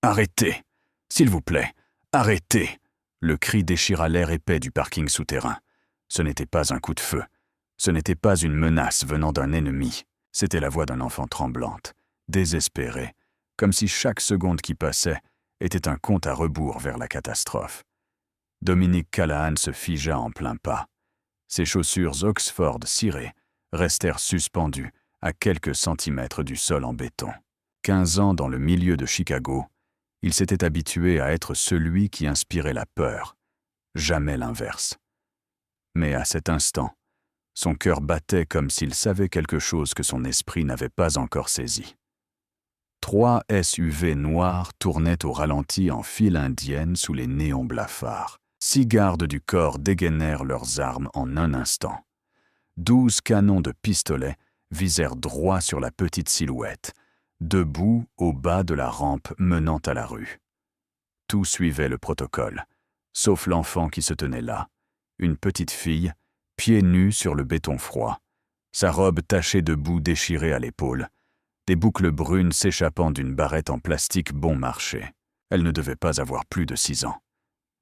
Arrêtez! S'il vous plaît, arrêtez! Le cri déchira l'air épais du parking souterrain. Ce n'était pas un coup de feu. Ce n'était pas une menace venant d'un ennemi. C'était la voix d'un enfant tremblante, désespérée, comme si chaque seconde qui passait était un compte à rebours vers la catastrophe. Dominic Callahan se figea en plein pas. Ses chaussures Oxford cirées restèrent suspendues à quelques centimètres du sol en béton. 15 ans dans le milieu de Chicago, il s'était habitué à être celui qui inspirait la peur, jamais l'inverse. Mais à cet instant, son cœur battait comme s'il savait quelque chose que son esprit n'avait pas encore saisi. 3 SUV noirs tournaient au ralenti en file indienne sous les néons blafards. 6 gardes du corps dégainèrent leurs armes en un instant. 12 canons de pistolet visèrent droit sur la petite silhouette, debout au bas de la rampe menant à la rue. Tout suivait le protocole, sauf l'enfant qui se tenait là, une petite fille, pieds nus sur le béton froid, sa robe tachée de boue déchirée à l'épaule, des boucles brunes s'échappant d'une barrette en plastique bon marché. Elle ne devait pas avoir plus de 6 ans.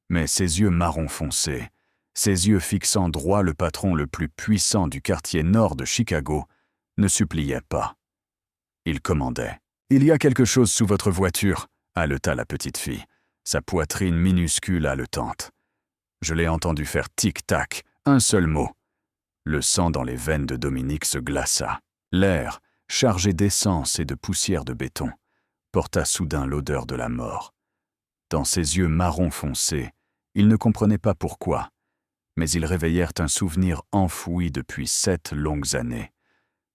Mais ses yeux marron foncé, ses yeux fixant droit le patron le plus puissant du quartier nord de Chicago, ne suppliaient pas. Il commandait. « Il y a quelque chose sous votre voiture », haleta la petite fille, sa poitrine minuscule haletante. Je l'ai entendu faire tic-tac, un seul mot. Le sang dans les veines de Dominique se glaça. L'air, chargé d'essence et de poussière de béton, porta soudain l'odeur de la mort. Dans ses yeux marron foncé, il ne comprenait pas pourquoi, mais ils réveillèrent un souvenir enfoui depuis 7 longues années,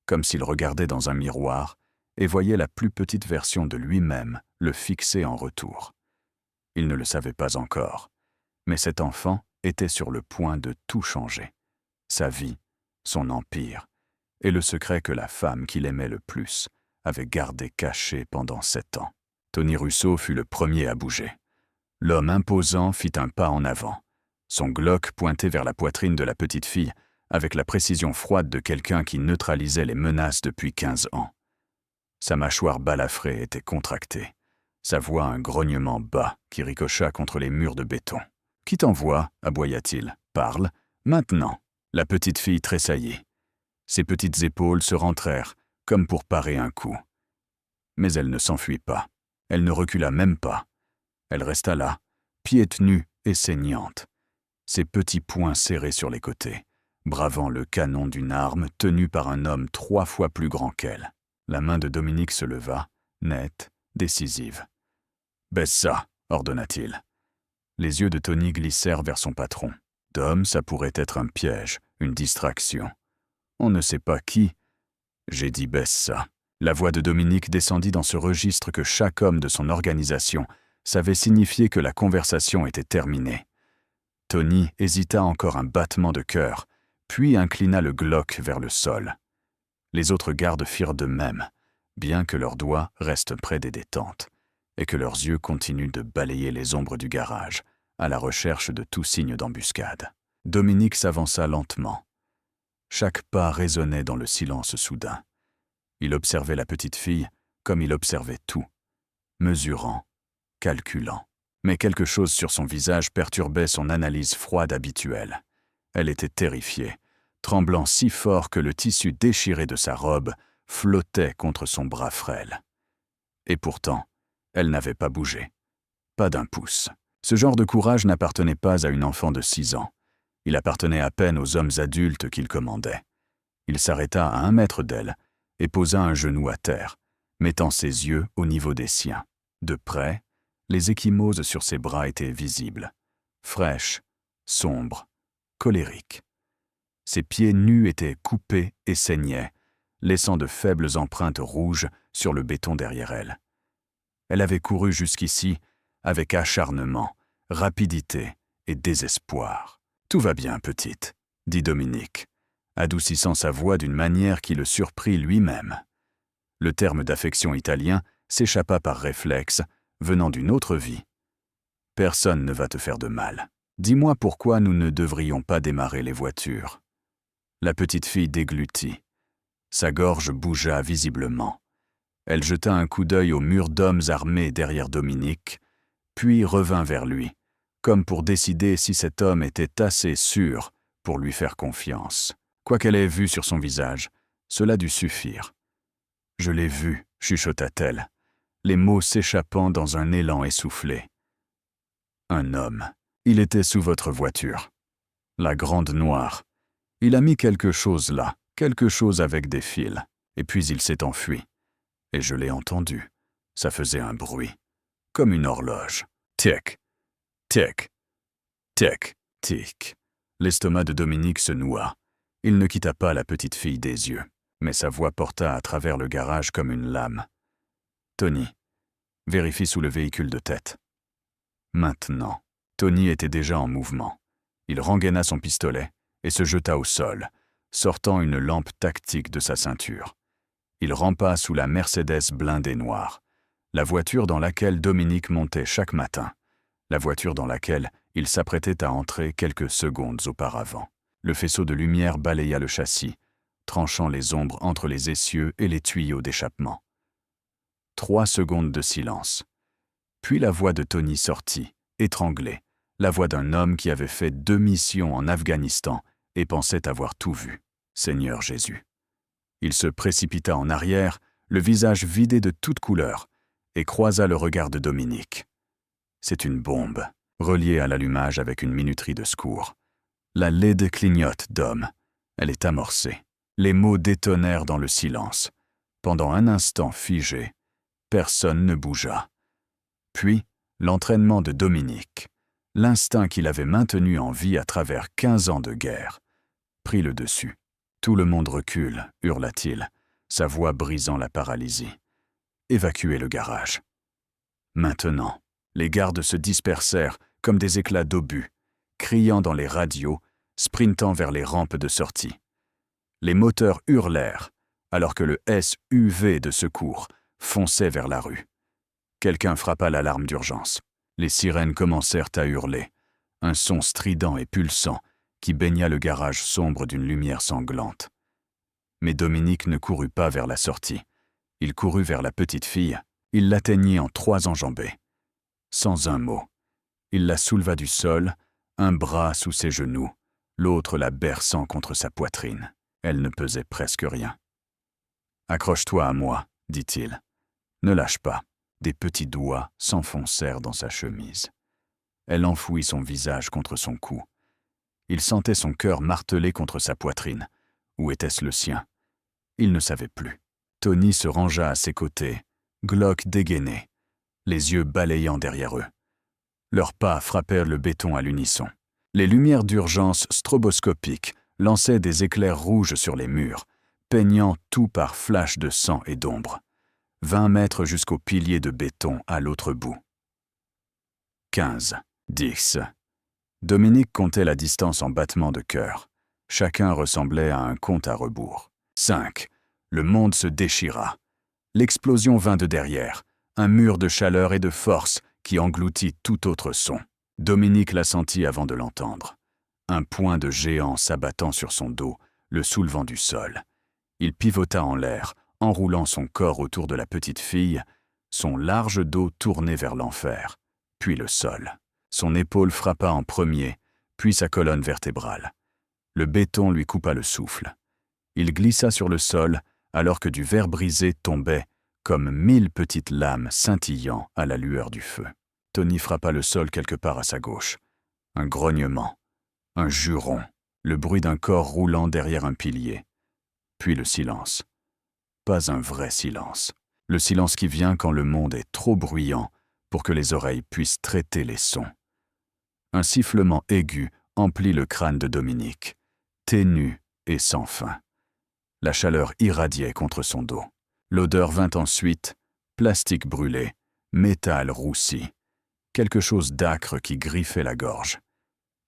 comme s'il regardait dans un miroir et voyait la plus petite version de lui-même le fixer en retour. Il ne le savait pas encore, mais cet enfant était sur le point de tout changer. Sa vie, son empire, et le secret que la femme qu'il aimait le plus avait gardé caché pendant 7 ans. Tony Russo fut le premier à bouger. L'homme imposant fit un pas en avant, son Glock pointé vers la poitrine de la petite fille avec la précision froide de quelqu'un qui neutralisait les menaces depuis 15 ans. Sa mâchoire balafrée était contractée, sa voix un grognement bas qui ricocha contre les murs de béton. « Qui t'envoie » aboya-t-il. « Parle, maintenant !» La petite fille tressaillit. Ses petites épaules se rentrèrent, comme pour parer un coup. Mais elle ne s'enfuit pas. Elle ne recula même pas. Elle resta là, pieds nus et saignante, ses petits poings serrés sur les côtés, bravant le canon d'une arme tenue par un homme 3 fois plus grand qu'elle. La main de Dominique se leva, nette, décisive. « Baisse ça !» ordonna-t-il. Les yeux de Tony glissèrent vers son patron. « Dom, ça pourrait être un piège, une distraction. On ne sait pas qui. » J'ai dit « baisse ça !» La voix de Dominique descendit dans ce registre que chaque homme de son organisation savait signifier que la conversation était terminée. Tony hésita encore un battement de cœur, puis inclina le Glock vers le sol. Les autres gardes firent de même, bien que leurs doigts restent près des détentes, et que leurs yeux continuent de balayer les ombres du garage, à la recherche de tout signe d'embuscade. Dominique s'avança lentement. Chaque pas résonnait dans le silence soudain. Il observait la petite fille comme il observait tout, mesurant, calculant. Mais quelque chose sur son visage perturbait son analyse froide habituelle. Elle était terrifiée, tremblant si fort que le tissu déchiré de sa robe flottait contre son bras frêle. Et pourtant, elle n'avait pas bougé. Pas d'un pouce. Ce genre de courage n'appartenait pas à une enfant de 6 ans. Il appartenait à peine aux hommes adultes qu'il commandait. Il s'arrêta à 1 mètre d'elle et posa un genou à terre, mettant ses yeux au niveau des siens. De près, les ecchymoses sur ses bras étaient visibles, fraîches, sombres, colériques. Ses pieds nus étaient coupés et saignaient, laissant de faibles empreintes rouges sur le béton derrière elle. Elle avait couru jusqu'ici avec acharnement, rapidité et désespoir. « Tout va bien, petite », dit Dominique, adoucissant sa voix d'une manière qui le surprit lui-même. Le terme d'affection italien s'échappa par réflexe, venant d'une autre vie. « Personne ne va te faire de mal. Dis-moi pourquoi nous ne devrions pas démarrer les voitures. » La petite fille déglutit. Sa gorge bougea visiblement. Elle jeta un coup d'œil au mur d'hommes armés derrière Dominique, puis revint vers lui, comme pour décider si cet homme était assez sûr pour lui faire confiance. Quoi qu'elle ait vu sur son visage, cela dut suffire. « Je l'ai vu », chuchota-t-elle, les mots s'échappant dans un élan essoufflé. « Un homme. Il était sous votre voiture. La grande noire. Il a mis quelque chose là, quelque chose avec des fils, et puis il s'est enfui. Et je l'ai entendu. Ça faisait un bruit, comme une horloge. Tic, tic, tic, tic. » L'estomac de Dominique se noua. Il ne quitta pas la petite fille des yeux, mais sa voix porta à travers le garage comme une lame. « Tony, vérifie sous le véhicule de tête. » Maintenant, Tony était déjà en mouvement. Il rengaina son pistolet et se jeta au sol, sortant une lampe tactique de sa ceinture. Il rampa sous la Mercedes blindée noire, la voiture dans laquelle Dominique montait chaque matin, la voiture dans laquelle il s'apprêtait à entrer quelques secondes auparavant. Le faisceau de lumière balaya le châssis, tranchant les ombres entre les essieux et les tuyaux d'échappement. 3 secondes de silence. Puis la voix de Tony sortit, étranglée, la voix d'un homme qui avait fait 2 missions en Afghanistan et pensait avoir tout vu. Seigneur Jésus. Il se précipita en arrière, le visage vidé de toute couleur, et croisa le regard de Dominique. C'est une bombe, reliée à l'allumage avec une minuterie de secours. La laide clignote d'homme. Elle est amorcée. Les mots détonnèrent dans le silence. Pendant un instant figé, personne ne bougea. Puis, l'entraînement de Dominique, l'instinct qu'il avait maintenu en vie à travers 15 ans de guerre, prit le dessus. « Tout le monde recule », hurla-t-il, sa voix brisant la paralysie. « Évacuez le garage. » Maintenant, les gardes se dispersèrent comme des éclats d'obus, criant dans les radios, sprintant vers les rampes de sortie. Les moteurs hurlèrent, alors que le SUV de secours fonçait vers la rue. Quelqu'un frappa l'alarme d'urgence. Les sirènes commencèrent à hurler, un son strident et pulsant qui baigna le garage sombre d'une lumière sanglante. Mais Dominique ne courut pas vers la sortie. Il courut vers la petite fille. Il l'atteignit en 3 enjambées. Sans un mot, il la souleva du sol, un bras sous ses genoux, l'autre la berçant contre sa poitrine. Elle ne pesait presque rien. « Accroche-toi à moi, » dit-il. « Ne lâche pas. » Des petits doigts s'enfoncèrent dans sa chemise. Elle enfouit son visage contre son cou. Il sentait son cœur martelé contre sa poitrine. Où était-ce le sien? Il ne savait plus. Tony se rangea à ses côtés, Glock dégainé, les yeux balayant derrière eux. Leurs pas frappèrent le béton à l'unisson. Les lumières d'urgence stroboscopiques lançaient des éclairs rouges sur les murs, peignant tout par flashs de sang et d'ombre. 20 mètres jusqu'au pilier de béton à l'autre bout. 15, 10. Dominique comptait la distance en battements de cœur. Chacun ressemblait à un compte à rebours. 5. Le monde se déchira. L'explosion vint de derrière, un mur de chaleur et de force qui engloutit tout autre son. Dominique la sentit avant de l'entendre. Un poing de géant s'abattant sur son dos, le soulevant du sol. Il pivota en l'air, enroulant son corps autour de la petite fille, son large dos tourné vers l'enfer, puis le sol. Son épaule frappa en premier, puis sa colonne vertébrale. Le béton lui coupa le souffle. Il glissa sur le sol alors que du verre brisé tombait comme 1000 petites lames scintillant à la lueur du feu. Tony frappa le sol quelque part à sa gauche. Un grognement, un juron, le bruit d'un corps roulant derrière un pilier. Puis le silence. Pas un vrai silence. Le silence qui vient quand le monde est trop bruyant pour que les oreilles puissent traiter les sons. Un sifflement aigu emplit le crâne de Dominique, ténu et sans fin. La chaleur irradiait contre son dos. L'odeur vint ensuite, plastique brûlé, métal roussi, quelque chose d'âcre qui griffait la gorge.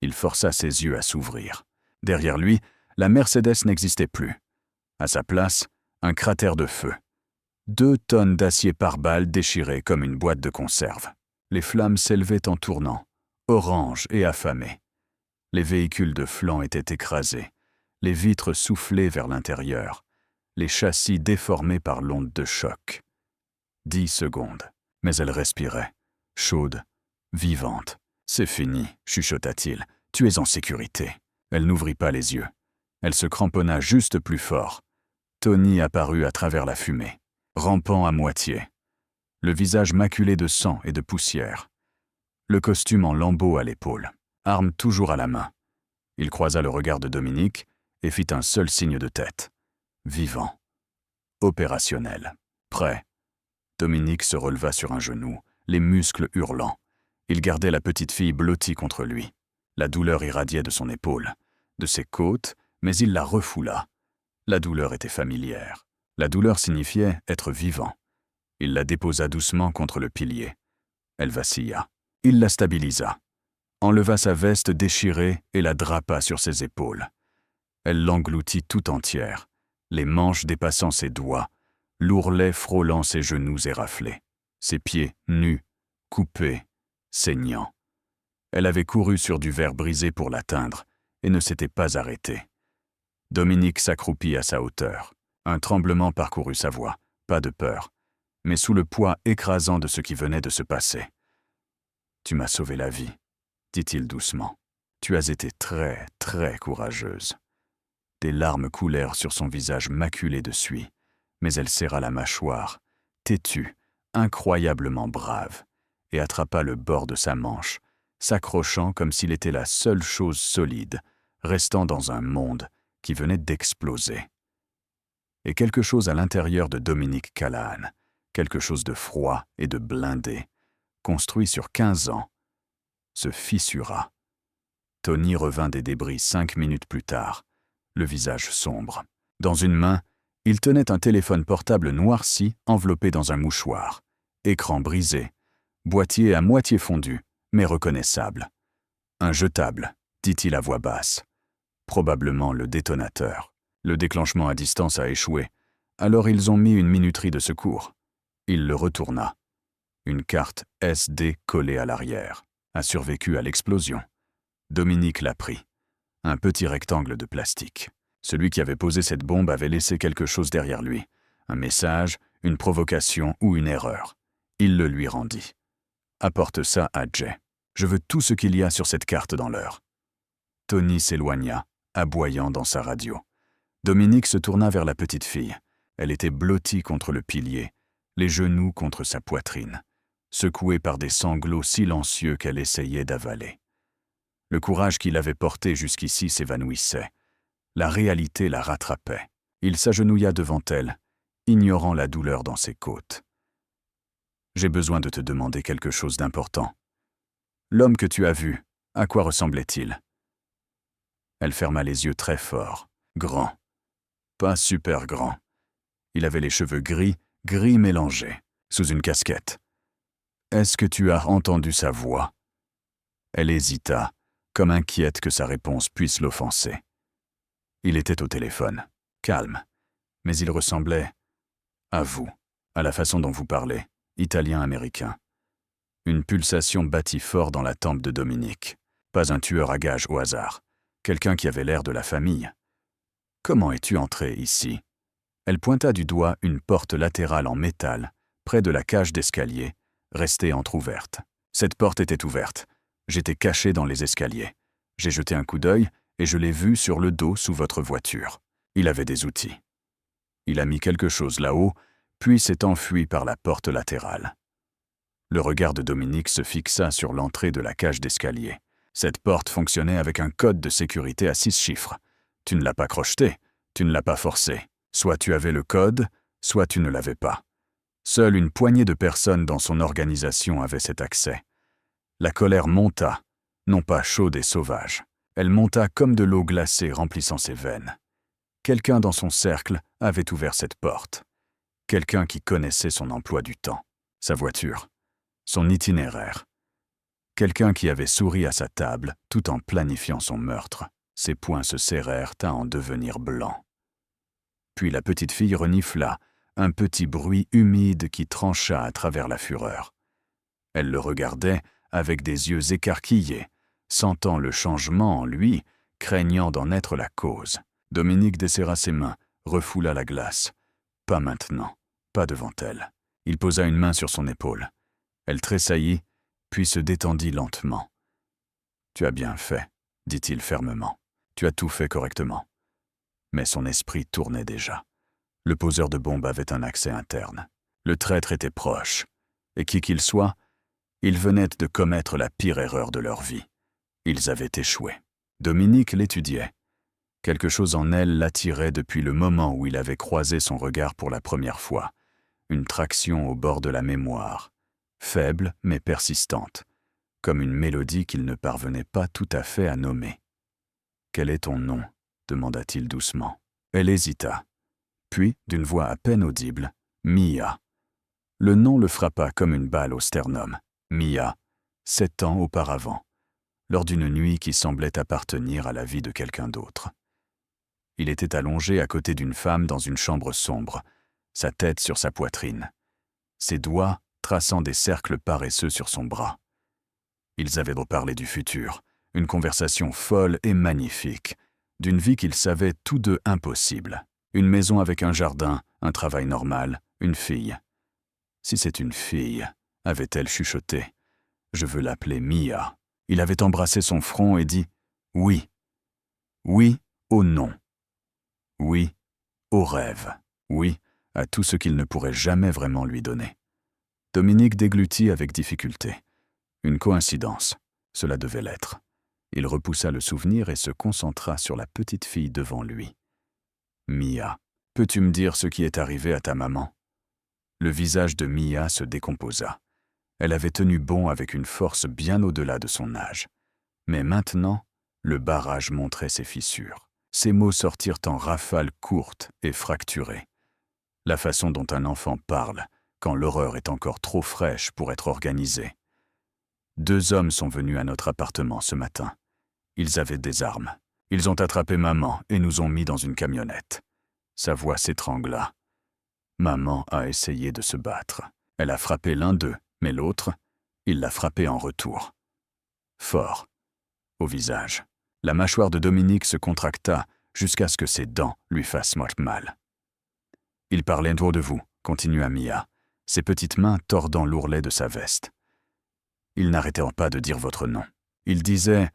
Il força ses yeux à s'ouvrir. Derrière lui, la Mercedes n'existait plus. À sa place, un cratère de feu. 2 tonnes d'acier par balle déchirées comme une boîte de conserve. Les flammes s'élevaient en tournant, oranges et affamées. Les véhicules de flanc étaient écrasés, les vitres soufflées vers l'intérieur, les châssis déformés par l'onde de choc. 10 secondes. Mais elle respirait, chaude, vivante. « C'est fini, chuchota-t-il. Tu es en sécurité. » Elle n'ouvrit pas les yeux. Elle se cramponna juste plus fort. Tony apparut à travers la fumée, rampant à moitié, le visage maculé de sang et de poussière, le costume en lambeaux à l'épaule, arme toujours à la main. Il croisa le regard de Dominique et fit un seul signe de tête. Vivant. Opérationnel. Prêt. Dominique se releva sur un genou, les muscles hurlants. Il gardait la petite fille blottie contre lui. La douleur irradiait de son épaule, de ses côtes, mais il la refoula. La douleur était familière. La douleur signifiait être vivant. Il la déposa doucement contre le pilier. Elle vacilla. Il la stabilisa, enleva sa veste déchirée et la drapa sur ses épaules. Elle l'engloutit tout entière, les manches dépassant ses doigts, l'ourlet frôlant ses genoux éraflés, ses pieds nus, coupés, saignants. Elle avait couru sur du verre brisé pour l'atteindre et ne s'était pas arrêtée. Dominique s'accroupit à sa hauteur. Un tremblement parcourut sa voix, pas de peur, mais sous le poids écrasant de ce qui venait de se passer. « Tu m'as sauvé la vie », dit-il doucement. « Tu as été très, très courageuse. » Des larmes coulèrent sur son visage maculé de suie, mais elle serra la mâchoire, têtue, incroyablement brave, et attrapa le bord de sa manche, s'accrochant comme s'il était la seule chose solide, restant dans un monde qui venait d'exploser. Et quelque chose à l'intérieur de Dominique Callahan, quelque chose de froid et de blindé, construit sur 15 ans, se fissura. Tony revint des débris 5 minutes plus tard, le visage sombre. Dans une main, il tenait un téléphone portable noirci enveloppé dans un mouchoir, écran brisé, boîtier à moitié fondu, mais reconnaissable. Un jetable, dit-il à voix basse. Probablement le détonateur. Le déclenchement à distance a échoué, alors ils ont mis une minuterie de secours. Il le retourna. Une carte SD collée à l'arrière a survécu à l'explosion. Dominique l'a pris. Un petit rectangle de plastique. Celui qui avait posé cette bombe avait laissé quelque chose derrière lui. Un message, une provocation ou une erreur. Il le lui rendit. « Apporte ça à Jay. Je veux tout ce qu'il y a sur cette carte dans l'heure. » Tony s'éloigna, aboyant dans sa radio. Dominique se tourna vers la petite fille. Elle était blottie contre le pilier, les genoux contre sa poitrine, secouée par des sanglots silencieux qu'elle essayait d'avaler. Le courage qui l'avait portée jusqu'ici s'évanouissait. La réalité la rattrapait. Il s'agenouilla devant elle, ignorant la douleur dans ses côtes. « J'ai besoin de te demander quelque chose d'important. L'homme que tu as vu, à quoi ressemblait-il » Elle ferma les yeux très fort, grand. Pas super grand. Il avait les cheveux gris mélangés, sous une casquette. « Est-ce que tu as entendu sa voix ?» Elle hésita, comme inquiète que sa réponse puisse l'offenser. Il était au téléphone, calme, mais il ressemblait à vous, à la façon dont vous parlez, italien-américain. Une pulsation battit fort dans la tempe de Dominique. Pas un tueur à gages au hasard, quelqu'un qui avait l'air de la famille. « Comment es-tu entré ici ?» Elle pointa du doigt une porte latérale en métal, près de la cage d'escalier, restée entr'ouverte. Cette porte était ouverte. J'étais caché dans les escaliers. J'ai jeté un coup d'œil et je l'ai vu sur le dos sous votre voiture. Il avait des outils. Il a mis quelque chose là-haut, puis s'est enfui par la porte latérale. Le regard de Dominique se fixa sur l'entrée de la cage d'escalier. Cette porte fonctionnait avec un code de sécurité à 6 chiffres. Tu ne l'as pas crocheté, tu ne l'as pas forcé. Soit tu avais le code, soit tu ne l'avais pas. Seule une poignée de personnes dans son organisation avait cet accès. La colère monta, non pas chaude et sauvage. Elle monta comme de l'eau glacée remplissant ses veines. Quelqu'un dans son cercle avait ouvert cette porte. Quelqu'un qui connaissait son emploi du temps, sa voiture, son itinéraire. Quelqu'un qui avait souri à sa table tout en planifiant son meurtre. Ses poings se serrèrent à en devenir blancs. Puis la petite fille renifla, un petit bruit humide qui trancha à travers la fureur. Elle le regardait avec des yeux écarquillés, sentant le changement en lui, craignant d'en être la cause. Dominique desserra ses mains, refoula la glace. Pas maintenant, pas devant elle. Il posa une main sur son épaule. Elle tressaillit, puis se détendit lentement. « Tu as bien fait, » dit-il fermement. « Tu as tout fait correctement. » Mais son esprit tournait déjà. Le poseur de bombes avait un accès interne. Le traître était proche. Et qui qu'il soit, ils venaient de commettre la pire erreur de leur vie. Ils avaient échoué. Dominique l'étudiait. Quelque chose en elle l'attirait depuis le moment où il avait croisé son regard pour la première fois. Une traction au bord de la mémoire, faible mais persistante, comme une mélodie qu'il ne parvenait pas tout à fait à nommer. « Quel est ton nom » demanda-t-il doucement. Elle hésita. Puis, d'une voix à peine audible, « Mia ». Le nom le frappa comme une balle au sternum. Mia, 7 ans auparavant, lors d'une nuit qui semblait appartenir à la vie de quelqu'un d'autre. Il était allongé à côté d'une femme dans une chambre sombre, sa tête sur sa poitrine, ses doigts traçant des cercles paresseux sur son bras. Ils avaient reparlé du futur, une conversation folle et magnifique, d'une vie qu'ils savaient tous deux impossible. Une maison avec un jardin, un travail normal, une fille. Si c'est une fille, avait-elle chuchoté. Je veux l'appeler Mia. Il avait embrassé son front et dit « Oui. Oui au non. Oui au rêve. Oui à tout ce qu'il ne pourrait jamais vraiment lui donner. » Dominique déglutit avec difficulté. Une coïncidence. Cela devait l'être. Il repoussa le souvenir et se concentra sur la petite fille devant lui. « Mia, peux-tu me dire ce qui est arrivé à ta maman ?» Le visage de Mia se décomposa. Elle avait tenu bon avec une force bien au-delà de son âge. Mais maintenant, le barrage montrait ses fissures. Ses mots sortirent en rafales courtes et fracturées. La façon dont un enfant parle, quand l'horreur est encore trop fraîche pour être organisée. « 2 hommes sont venus à notre appartement ce matin. Ils avaient des armes. Ils ont attrapé maman et nous ont mis dans une camionnette. » Sa voix s'étrangla. Maman a essayé de se battre. Elle a frappé l'un d'eux, mais l'autre, il l'a frappé en retour. Fort. Au visage. La mâchoire de Dominique se contracta jusqu'à ce que ses dents lui fassent mal. « Il parlait autour de vous, » continua Mia, ses petites mains tordant l'ourlet de sa veste. « Il n'arrêtait pas de dire votre nom. Il disait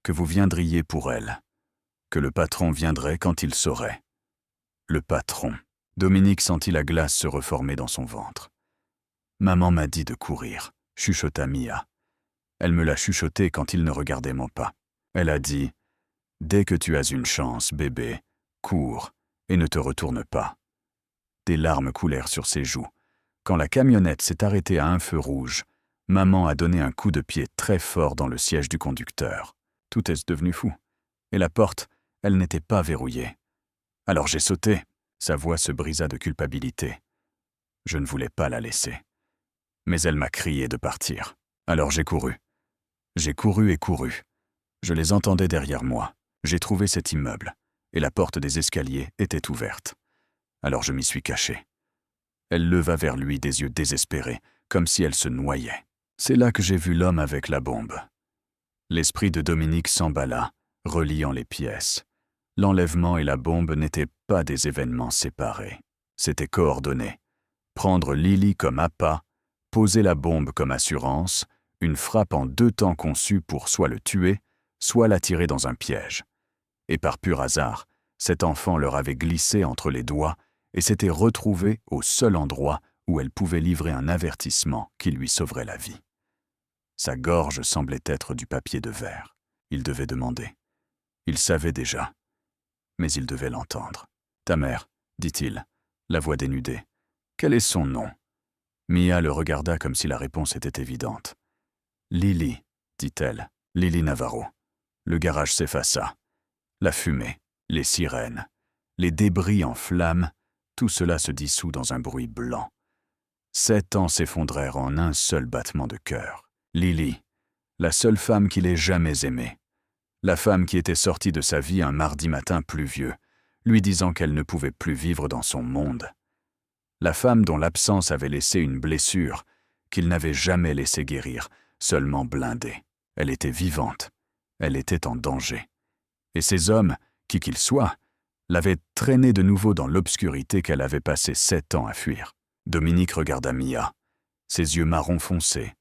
que vous viendriez pour elle, que le patron viendrait quand il saurait. » Le patron. Dominique sentit la glace se reformer dans son ventre. « Maman m'a dit de courir », chuchota Mia. Elle me l'a chuchoté quand il ne regardait mon pas. Elle a dit « Dès que tu as une chance, bébé, cours et ne te retourne pas. » Des larmes coulèrent sur ses joues. Quand la camionnette s'est arrêtée à un feu rouge, maman a donné un coup de pied très fort dans le siège du conducteur. Tout est devenu fou. Et la porte, elle n'était pas verrouillée. Alors j'ai sauté. Sa voix se brisa de culpabilité. Je ne voulais pas la laisser. Mais elle m'a crié de partir. Alors j'ai couru. J'ai couru et couru. Je les entendais derrière moi. J'ai trouvé cet immeuble. Et la porte des escaliers était ouverte. Alors je m'y suis caché. Elle leva vers lui des yeux désespérés, comme si elle se noyait. C'est là que j'ai vu l'homme avec la bombe. L'esprit de Dominique s'emballa, reliant les pièces. L'enlèvement et la bombe n'étaient pas des événements séparés. C'était coordonné. Prendre Lily comme appât, poser la bombe comme assurance, une frappe en 2 temps conçue pour soit le tuer, soit l'attirer dans un piège. Et par pur hasard, cet enfant leur avait glissé entre les doigts et s'était retrouvé au seul endroit où elle pouvait livrer un avertissement qui lui sauverait la vie. Sa gorge semblait être du papier de verre. Il devait demander. Il savait déjà. Mais il devait l'entendre. « Ta mère, » dit-il, la voix dénudée. « Quel est son nom ?» Mia le regarda comme si la réponse était évidente. « Lily, » dit-elle, « Lily Navarro. » Le garage s'effaça. La fumée, les sirènes, les débris en flammes, tout cela se dissout dans un bruit blanc. 7 ans s'effondrèrent en un seul battement de cœur. Lily, la seule femme qu'il ait jamais aimée. La femme qui était sortie de sa vie un mardi matin pluvieux, lui disant qu'elle ne pouvait plus vivre dans son monde. La femme dont l'absence avait laissé une blessure, qu'il n'avait jamais laissé guérir, seulement blindée. Elle était vivante. Elle était en danger. Et ces hommes, qui qu'ils soient, l'avaient traînée de nouveau dans l'obscurité qu'elle avait passé 7 ans à fuir. Dominique regarda Mia. Ses yeux marron foncé.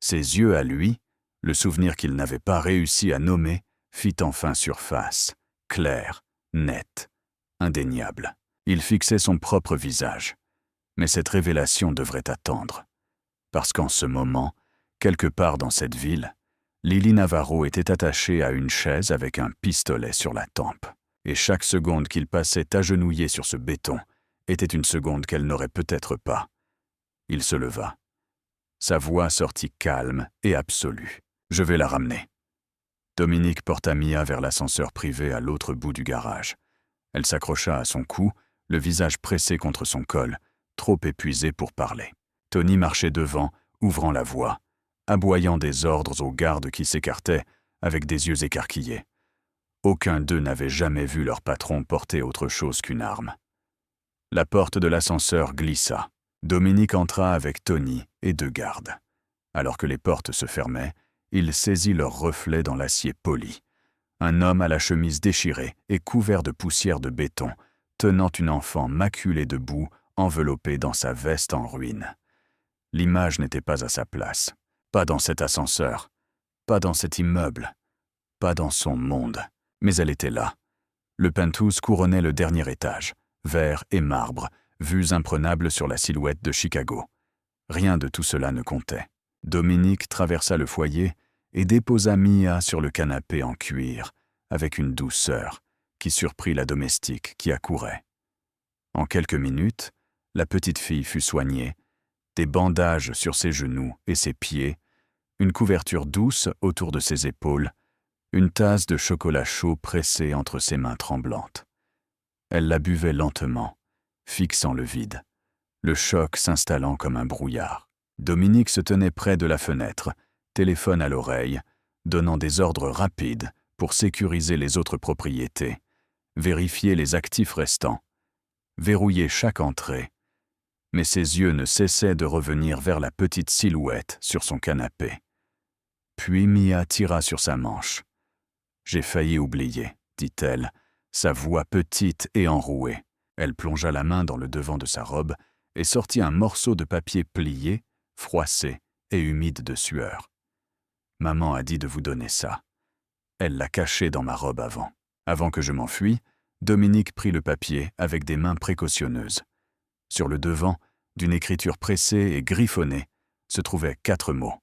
Ses yeux à lui, le souvenir qu'il n'avait pas réussi à nommer, fit enfin surface, clair, net, indéniable. Il fixait son propre visage. Mais cette révélation devrait attendre. Parce qu'en ce moment, quelque part dans cette ville, Lily Navarro était attachée à une chaise avec un pistolet sur la tempe. Et chaque seconde qu'il passait agenouillé sur ce béton était une seconde qu'elle n'aurait peut-être pas. Il se leva. Sa voix sortit calme et absolue. « Je vais la ramener. » Dominique porta Mia vers l'ascenseur privé à l'autre bout du garage. Elle s'accrocha à son cou, le visage pressé contre son col, trop épuisé pour parler. Tony marchait devant, ouvrant la voie, aboyant des ordres aux gardes qui s'écartaient avec des yeux écarquillés. Aucun d'eux n'avait jamais vu leur patron porter autre chose qu'une arme. La porte de l'ascenseur glissa. Dominique entra avec Tony et 2 gardes. Alors que les portes se fermaient, il saisit leur reflet dans l'acier poli. Un homme à la chemise déchirée et couvert de poussière de béton, tenant une enfant maculée de boue, enveloppée dans sa veste en ruine. L'image n'était pas à sa place. Pas dans cet ascenseur. Pas dans cet immeuble. Pas dans son monde. Mais elle était là. Le penthouse couronnait le dernier étage, verre et marbre, vues imprenables sur la silhouette de Chicago. Rien de tout cela ne comptait. Dominique traversa le foyer et déposa Mia sur le canapé en cuir, avec une douceur qui surprit la domestique qui accourait. En quelques minutes, la petite fille fut soignée, des bandages sur ses genoux et ses pieds, une couverture douce autour de ses épaules, une tasse de chocolat chaud pressée entre ses mains tremblantes. Elle la buvait lentement, fixant le vide, le choc s'installant comme un brouillard. Dominique se tenait près de la fenêtre, téléphone à l'oreille, donnant des ordres rapides pour sécuriser les autres propriétés, vérifier les actifs restants, verrouiller chaque entrée. Mais ses yeux ne cessaient de revenir vers la petite silhouette sur son canapé. Puis Mia tira sur sa manche. « J'ai failli oublier, » dit-elle, sa voix petite et enrouée. Elle plongea la main dans le devant de sa robe et sortit un morceau de papier plié, froissé et humide de sueur. « Maman a dit de vous donner ça. Elle l'a caché dans ma robe avant. » Avant que je m'enfuie, Dominique prit le papier avec des mains précautionneuses. Sur le devant, d'une écriture pressée et griffonnée, se trouvaient 4 mots.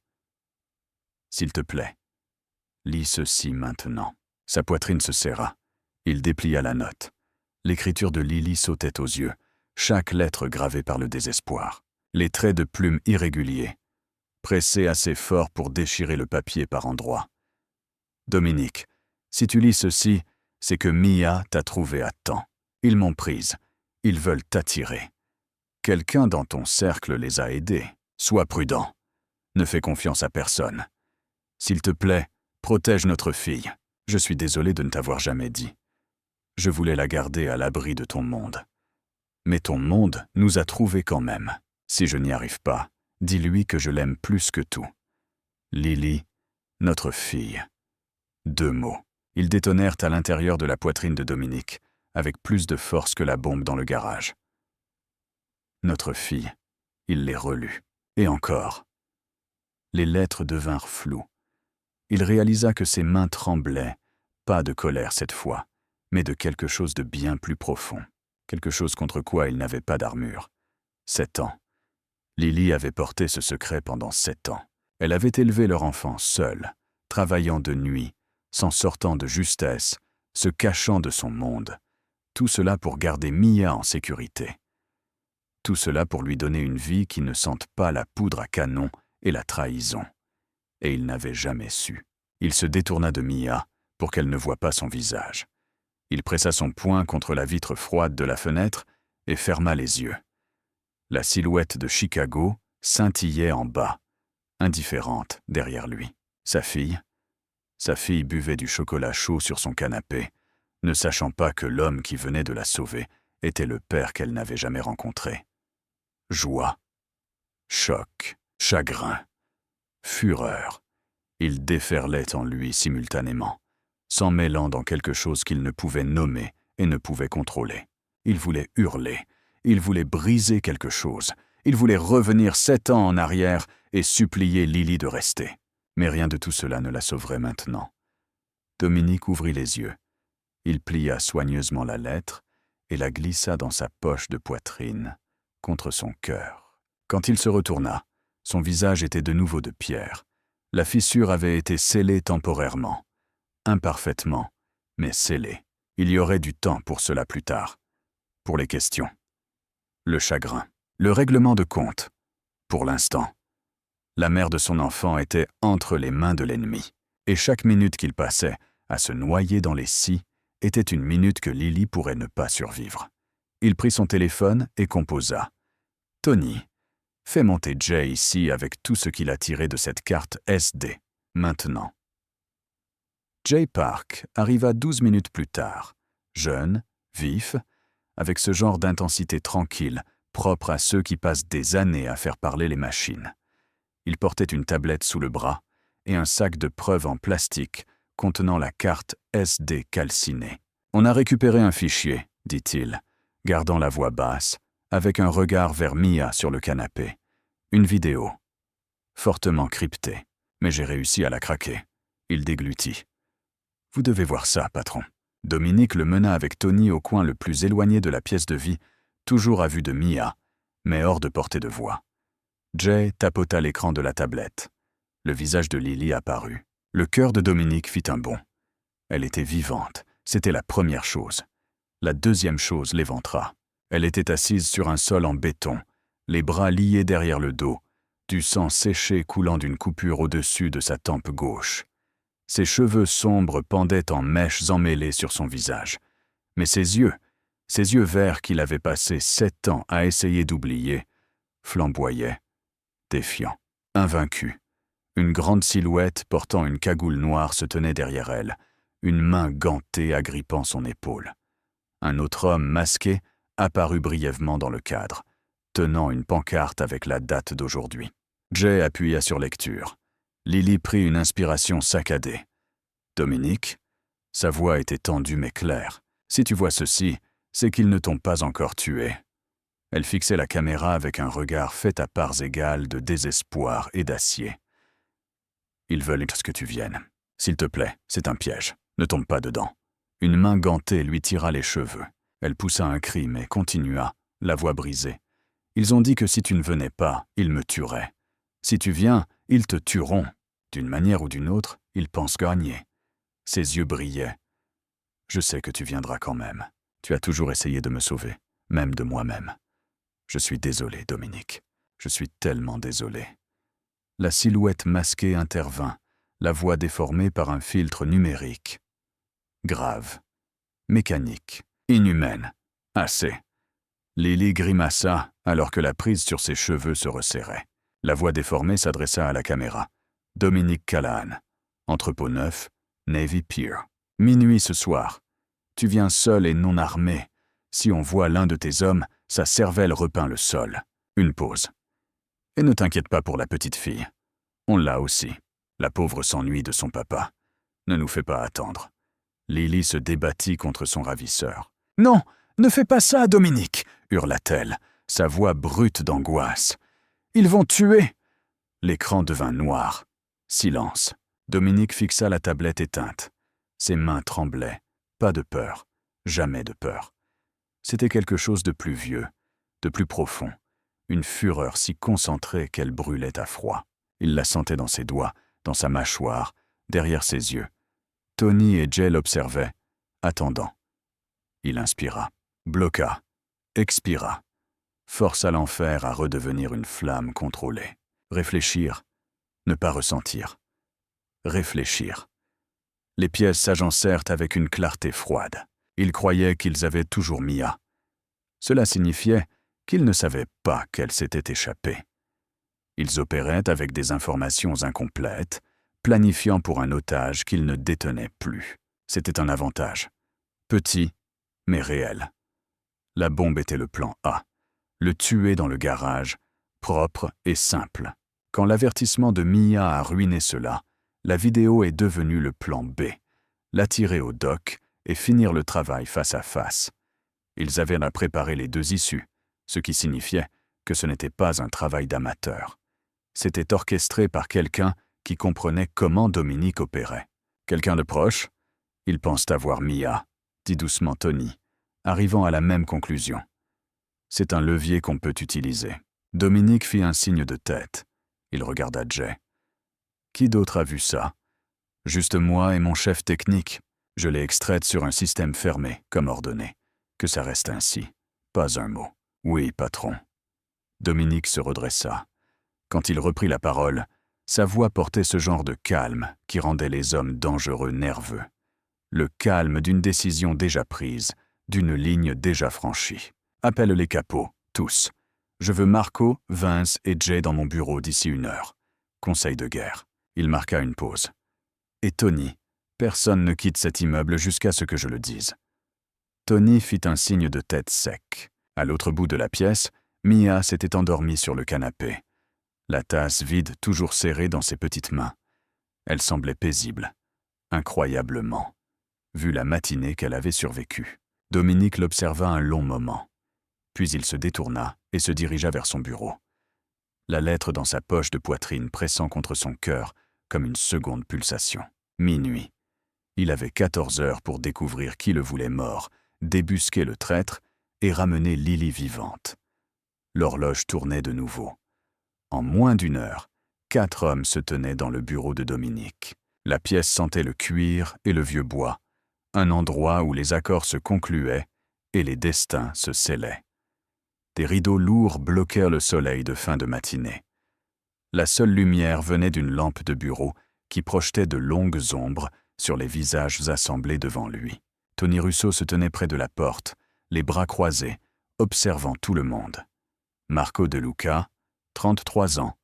« S'il te plaît, lis ceci maintenant. » Sa poitrine se serra. Il déplia la note. L'écriture de Lily sautait aux yeux, chaque lettre gravée par le désespoir. Les traits de plume irréguliers, pressés assez fort pour déchirer le papier par endroits. « Dominique, si tu lis ceci, c'est que Mia t'a trouvé à temps. Ils m'ont prise. Ils veulent t'attirer. Quelqu'un dans ton cercle les a aidés. Sois prudent. Ne fais confiance à personne. S'il te plaît, protège notre fille. Je suis désolé de ne t'avoir jamais dit. Je voulais la garder à l'abri de ton monde. Mais ton monde nous a trouvés quand même. Si je n'y arrive pas, dis-lui que je l'aime plus que tout. Lily, notre fille. » 2 mots. Ils détonèrent à l'intérieur de la poitrine de Dominique, avec plus de force que la bombe dans le garage. Notre fille. Il les relut. Et encore. Les lettres devinrent floues. Il réalisa que ses mains tremblaient, pas de colère cette fois, mais de quelque chose de bien plus profond, quelque chose contre quoi il n'avait pas d'armure. 7 ans. Lily avait porté ce secret pendant 7 ans. Elle avait élevé leur enfant seule, travaillant de nuit, s'en sortant de justesse, se cachant de son monde. Tout cela pour garder Mia en sécurité. Tout cela pour lui donner une vie qui ne sente pas la poudre à canon et la trahison. Et il n'avait jamais su. Il se détourna de Mia pour qu'elle ne voie pas son visage. Il pressa son poing contre la vitre froide de la fenêtre et ferma les yeux. La silhouette de Chicago scintillait en bas, indifférente derrière lui. Sa fille buvait du chocolat chaud sur son canapé, ne sachant pas que l'homme qui venait de la sauver était le père qu'elle n'avait jamais rencontré. Joie, choc, chagrin, fureur. Il déferlait en lui simultanément, s'en mêlant dans quelque chose qu'il ne pouvait nommer et ne pouvait contrôler. Il voulait hurler, il voulait briser quelque chose, Il voulait revenir 7 ans en arrière et supplier Lily de rester. Mais rien de tout cela ne la sauverait maintenant. Dominique ouvrit les yeux. Il plia soigneusement la lettre et la glissa dans sa poche de poitrine, contre son cœur. Quand il se retourna, son visage était de nouveau de pierre. La fissure avait été scellée temporairement. Imparfaitement, mais scellée. Il y aurait du temps pour cela plus tard. Pour les questions. Le chagrin. Le règlement de compte. Pour l'instant. La mère de son enfant était entre les mains de l'ennemi. Et chaque minute qu'il passait à se noyer dans les scies était une minute que Lily pourrait ne pas survivre. Il prit son téléphone et composa. « Tony, fais monter Jay ici avec tout ce qu'il a tiré de cette carte SD. Maintenant. » Jay Park arriva 12 minutes plus tard, jeune, vif, avec ce genre d'intensité tranquille, propre à ceux qui passent des années à faire parler les machines. Il portait une tablette sous le bras et un sac de preuves en plastique contenant la carte SD calcinée. « On a récupéré un fichier, dit-il, gardant la voix basse, avec un regard vers Mia sur le canapé. Une vidéo. Fortement cryptée, mais j'ai réussi à la craquer. » Il déglutit. « Vous devez voir ça, patron. » Dominique le mena avec Tony au coin le plus éloigné de la pièce de vie, toujours à vue de Mia, mais hors de portée de voix. Jay tapota l'écran de la tablette. Le visage de Lily apparut. Le cœur de Dominique fit un bond. Elle était vivante, c'était la première chose. La deuxième chose l'éventra. Elle était assise sur un sol en béton, les bras liés derrière le dos, du sang séché coulant d'une coupure au-dessus de sa tempe gauche. Ses cheveux sombres pendaient en mèches emmêlées sur son visage. Mais ses yeux verts qu'il avait passé 7 ans à essayer d'oublier, flamboyaient, défiants, invaincus. Une grande silhouette portant une cagoule noire se tenait derrière elle, une main gantée agrippant son épaule. Un autre homme masqué apparut brièvement dans le cadre, tenant une pancarte avec la date d'aujourd'hui. Jay appuya sur lecture. Lily prit une inspiration saccadée. « Dominique ?» Sa voix était tendue mais claire. « Si tu vois ceci, c'est qu'ils ne t'ont pas encore tué. » Elle fixait la caméra avec un regard fait à parts égales de désespoir et d'acier. « Ils veulent que tu viennes. S'il te plaît, c'est un piège. Ne tombe pas dedans. » Une main gantée lui tira les cheveux. Elle poussa un cri mais continua, la voix brisée. « Ils ont dit que si tu ne venais pas, ils me tueraient. Si tu viens, ils te tueront. D'une manière ou d'une autre, ils pensent gagner. » Ses yeux brillaient. « Je sais que tu viendras quand même. Tu as toujours essayé de me sauver, même de moi-même. Je suis désolé, Dominique. Je suis tellement désolé. » La silhouette masquée intervint, la voix déformée par un filtre numérique. Grave, mécanique, inhumaine. Assez. Lily grimaça alors que la prise sur ses cheveux se resserrait. La voix déformée s'adressa à la caméra. « Dominique Callahan. Entrepôt neuf, Navy Pier. Minuit ce soir. Tu viens seul et non armé. Si on voit l'un de tes hommes, sa cervelle repeint le sol. » Une pause. « Et ne t'inquiète pas pour la petite fille. On l'a aussi. La pauvre s'ennuie de son papa. Ne nous fais pas attendre. » Lily se débattit contre son ravisseur. « Non, ne fais pas ça, Dominique !» hurla-t-elle, sa voix brute d'angoisse. « Ils vont tuer !» L'écran devint noir. Silence. Dominique fixa la tablette éteinte. Ses mains tremblaient. Pas de peur. Jamais de peur. C'était quelque chose de plus vieux, de plus profond. Une fureur si concentrée qu'elle brûlait à froid. Il la sentait dans ses doigts, dans sa mâchoire, derrière ses yeux. Tony et Jay l'observaient, attendant. Il inspira, bloqua, expira. Força l'enfer à redevenir une flamme contrôlée. Réfléchir, ne pas ressentir. Réfléchir. Les pièces s'agencèrent avec une clarté froide. Ils croyaient qu'ils avaient toujours Mia. Cela signifiait qu'ils ne savaient pas qu'elle s'était échappée. Ils opéraient avec des informations incomplètes, planifiant pour un otage qu'ils ne détenaient plus. C'était un avantage. Petit, mais réel. La bombe était le plan A. Le tuer dans le garage, propre et simple. Quand l'avertissement de Mia a ruiné cela, la vidéo est devenue le plan B. L'attirer au dock et finir le travail face à face. Ils avaient à préparer les deux issues, ce qui signifiait que ce n'était pas un travail d'amateur. C'était orchestré par quelqu'un qui comprenait comment Dominique opérait. Quelqu'un de proche? Ils pensent avoir Mia, dit doucement Tony, arrivant à la même conclusion. C'est un levier qu'on peut utiliser. Dominique fit un signe de tête. Il regarda Jay. Qui d'autre a vu ça? Juste moi et mon chef technique. Je l'ai extraite sur un système fermé, comme ordonné. Que ça reste ainsi. Pas un mot. Oui, patron. Dominique se redressa. Quand il reprit la parole, sa voix portait ce genre de calme qui rendait les hommes dangereux nerveux. Le calme d'une décision déjà prise, d'une ligne déjà franchie. Appelle les capots, tous. Je veux Marco, Vince et Jay dans mon bureau d'ici 1 heure. Conseil de guerre. Il marqua une pause. Et Tony, personne ne quitte cet immeuble jusqu'à ce que je le dise. Tony fit un signe de tête sec. À l'autre bout de la pièce, Mia s'était endormie sur le canapé. La tasse vide toujours serrée dans ses petites mains. Elle semblait paisible. Incroyablement. Vu la matinée qu'elle avait survécue. Dominique l'observa un long moment. Puis il se détourna et se dirigea vers son bureau. La lettre dans sa poche de poitrine pressant contre son cœur comme une seconde pulsation. Minuit. Il avait 14 heures pour découvrir qui le voulait mort, débusquer le traître et ramener Lily vivante. L'horloge tournait de nouveau. En moins d'1 heure, 4 hommes se tenaient dans le bureau de Dominique. La pièce sentait le cuir et le vieux bois, un endroit où les accords se concluaient et les destins se scellaient. Des rideaux lourds bloquèrent le soleil de fin de matinée. La seule lumière venait d'une lampe de bureau qui projetait de longues ombres sur les visages assemblés devant lui. Tony Russo se tenait près de la porte, les bras croisés, observant tout le monde. Marco De Luca, 33 ans,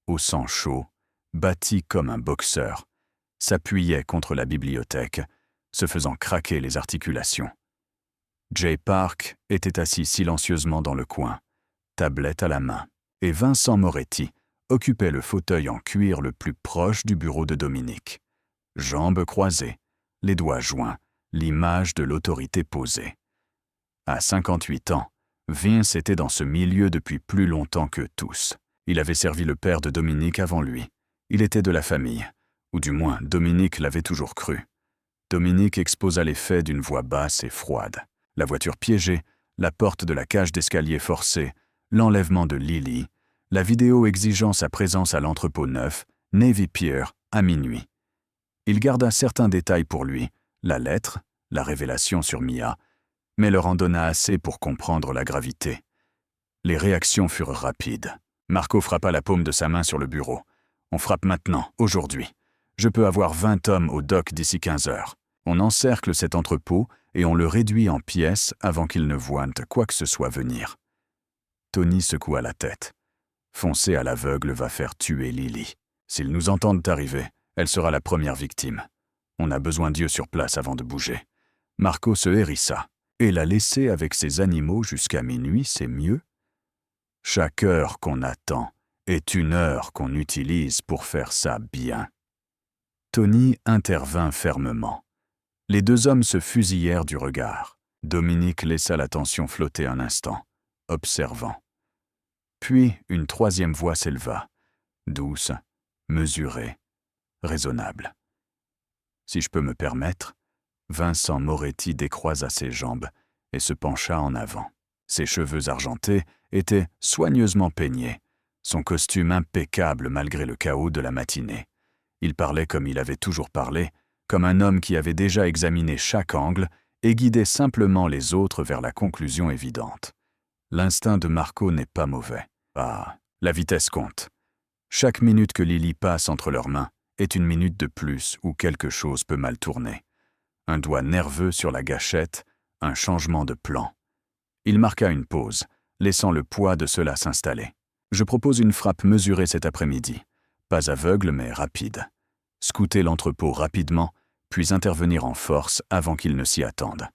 au sang chaud, bâti comme un boxeur, s'appuyait contre la bibliothèque, se faisant craquer les articulations. Jay Park était assis silencieusement dans le coin, tablette à la main, et Vincent Moretti occupait le fauteuil en cuir le plus proche du bureau de Dominique. Jambes croisées, les doigts joints, l'image de l'autorité posée. À 58 ans, Vince était dans ce milieu depuis plus longtemps que tous. Il avait servi le père de Dominique avant lui. Il était de la famille, ou du moins Dominique l'avait toujours cru. Dominique exposa les faits d'une voix basse et froide. La voiture piégée, la porte de la cage d'escalier forcée, l'enlèvement de Lily, la vidéo exigeant sa présence à l'entrepôt neuf, Navy Pier, à minuit. Il garda certains détails pour lui, la lettre, la révélation sur Mia, mais leur en donna assez pour comprendre la gravité. Les réactions furent rapides. Marco frappa la paume de sa main sur le bureau. « On frappe maintenant, aujourd'hui. Je peux avoir 20 hommes au dock d'ici 15 heures. On encercle cet entrepôt et on le réduit en pièces avant qu'il ne voie quoi que ce soit venir. » Tony secoua la tête. « Foncer à l'aveugle va faire tuer Lily. S'ils nous entendent arriver, elle sera la première victime. On a besoin d'yeux sur place avant de bouger. » Marco se hérissa. Et la laisser avec ses animaux jusqu'à minuit, c'est mieux? Chaque heure qu'on attend est 1 heure qu'on utilise pour faire ça bien. Tony intervint fermement. Les 2 hommes se fusillèrent du regard. Dominique laissa la tension flotter un instant, observant. Puis une 3e voix s'éleva, douce, mesurée, raisonnable. Si je peux me permettre, Vincent Moretti décroisa ses jambes et se pencha en avant. Ses cheveux argentés étaient soigneusement peignés, son costume impeccable malgré le chaos de la matinée. Il parlait comme il avait toujours parlé, comme un homme qui avait déjà examiné chaque angle et guidait simplement les autres vers la conclusion évidente. L'instinct de Marco n'est pas mauvais. Ah, la vitesse compte. Chaque minute que Lily passe entre leurs mains est une minute de plus où quelque chose peut mal tourner. Un doigt nerveux sur la gâchette, un changement de plan. Il marqua une pause, laissant le poids de cela s'installer. Je propose une frappe mesurée cet après-midi. Pas aveugle, mais rapide. Scouter l'entrepôt rapidement, puis intervenir en force avant qu'ils ne s'y attendent.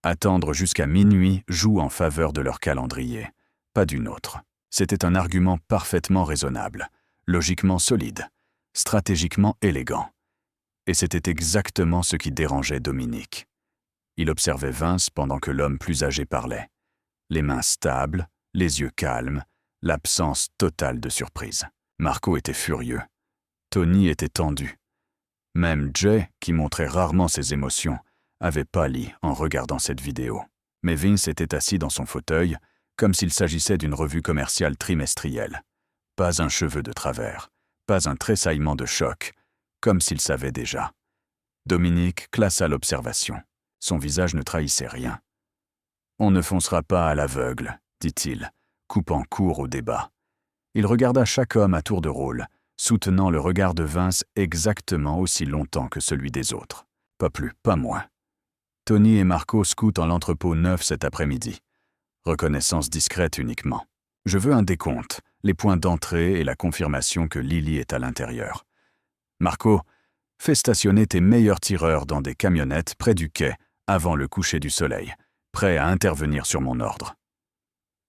Attendre jusqu'à minuit joue en faveur de leur calendrier, pas du nôtre. C'était un argument parfaitement raisonnable, logiquement solide, stratégiquement élégant. Et c'était exactement ce qui dérangeait Dominique. Il observait Vince pendant que l'homme plus âgé parlait. Les mains stables, les yeux calmes, L'absence totale de surprise. Marco était furieux. Tony était tendu. Même Jay, qui montrait rarement ses émotions, avait pâli en regardant cette vidéo. Mais Vince était assis dans son fauteuil, comme s'il s'agissait d'une revue commerciale trimestrielle. Pas un cheveu de travers, pas un tressaillement de choc, comme s'il savait déjà. Dominique classa l'observation. Son visage ne trahissait rien. « On ne foncera pas à l'aveugle », dit-il, coupant court au débat. Il regarda chaque homme à tour de rôle, soutenant le regard de Vince exactement aussi longtemps que celui des autres. Pas plus, pas moins. Tony et Marco scoutent en l'entrepôt neuf cet après-midi. Reconnaissance discrète uniquement. Je veux un décompte, les points d'entrée et la confirmation que Lily est à l'intérieur. Marco, fais stationner tes meilleurs tireurs dans des camionnettes près du quai avant le coucher du soleil, prêts à intervenir sur mon ordre.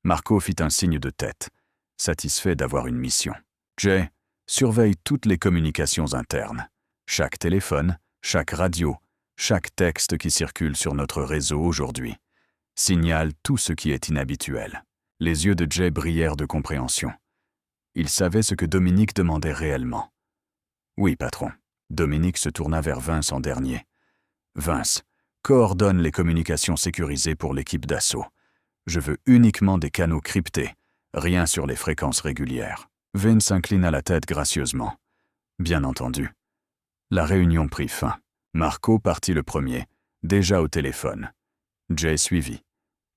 Marco fit un signe de tête, satisfait d'avoir une mission. Jay, surveille toutes les communications internes. Chaque téléphone, chaque radio, chaque texte qui circule sur notre réseau aujourd'hui. Signale tout ce qui est inhabituel. Les yeux de Jay brillèrent de compréhension. Il savait ce que Dominique demandait réellement. Oui, patron. Dominique se tourna vers Vince en dernier. Vince, coordonne les communications sécurisées pour l'équipe d'assaut. Je veux uniquement des canaux cryptés, rien sur les fréquences régulières. Vince inclina la tête gracieusement. Bien entendu. La réunion prit fin. Marco partit le premier, déjà au téléphone. Jay suivit.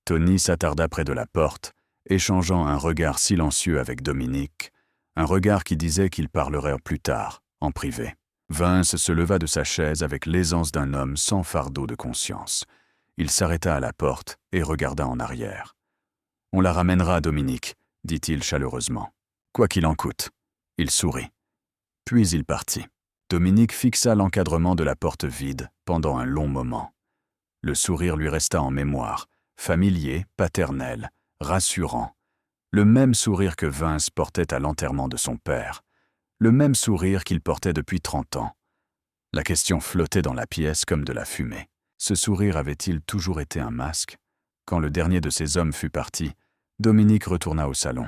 Tony s'attarda près de la porte, échangeant un regard silencieux avec Dominique, un regard qui disait qu'ils parleraient plus tard, en privé. Vince se leva de sa chaise avec l'aisance d'un homme sans fardeau de conscience. Il s'arrêta à la porte et regarda en arrière. « On la ramènera, Dominique », dit-il chaleureusement. « Quoi qu'il en coûte. » Il sourit. Puis il partit. Dominique fixa l'encadrement de la porte vide pendant un long moment. Le sourire lui resta en mémoire, familier, paternel, rassurant. Le même sourire que Vince portait à l'enterrement de son père. Le même sourire qu'il portait depuis 30 ans. La question flottait dans la pièce comme de la fumée. Ce sourire avait-il toujours été un masque? Quand le dernier de ces hommes fut parti, Dominique retourna au salon.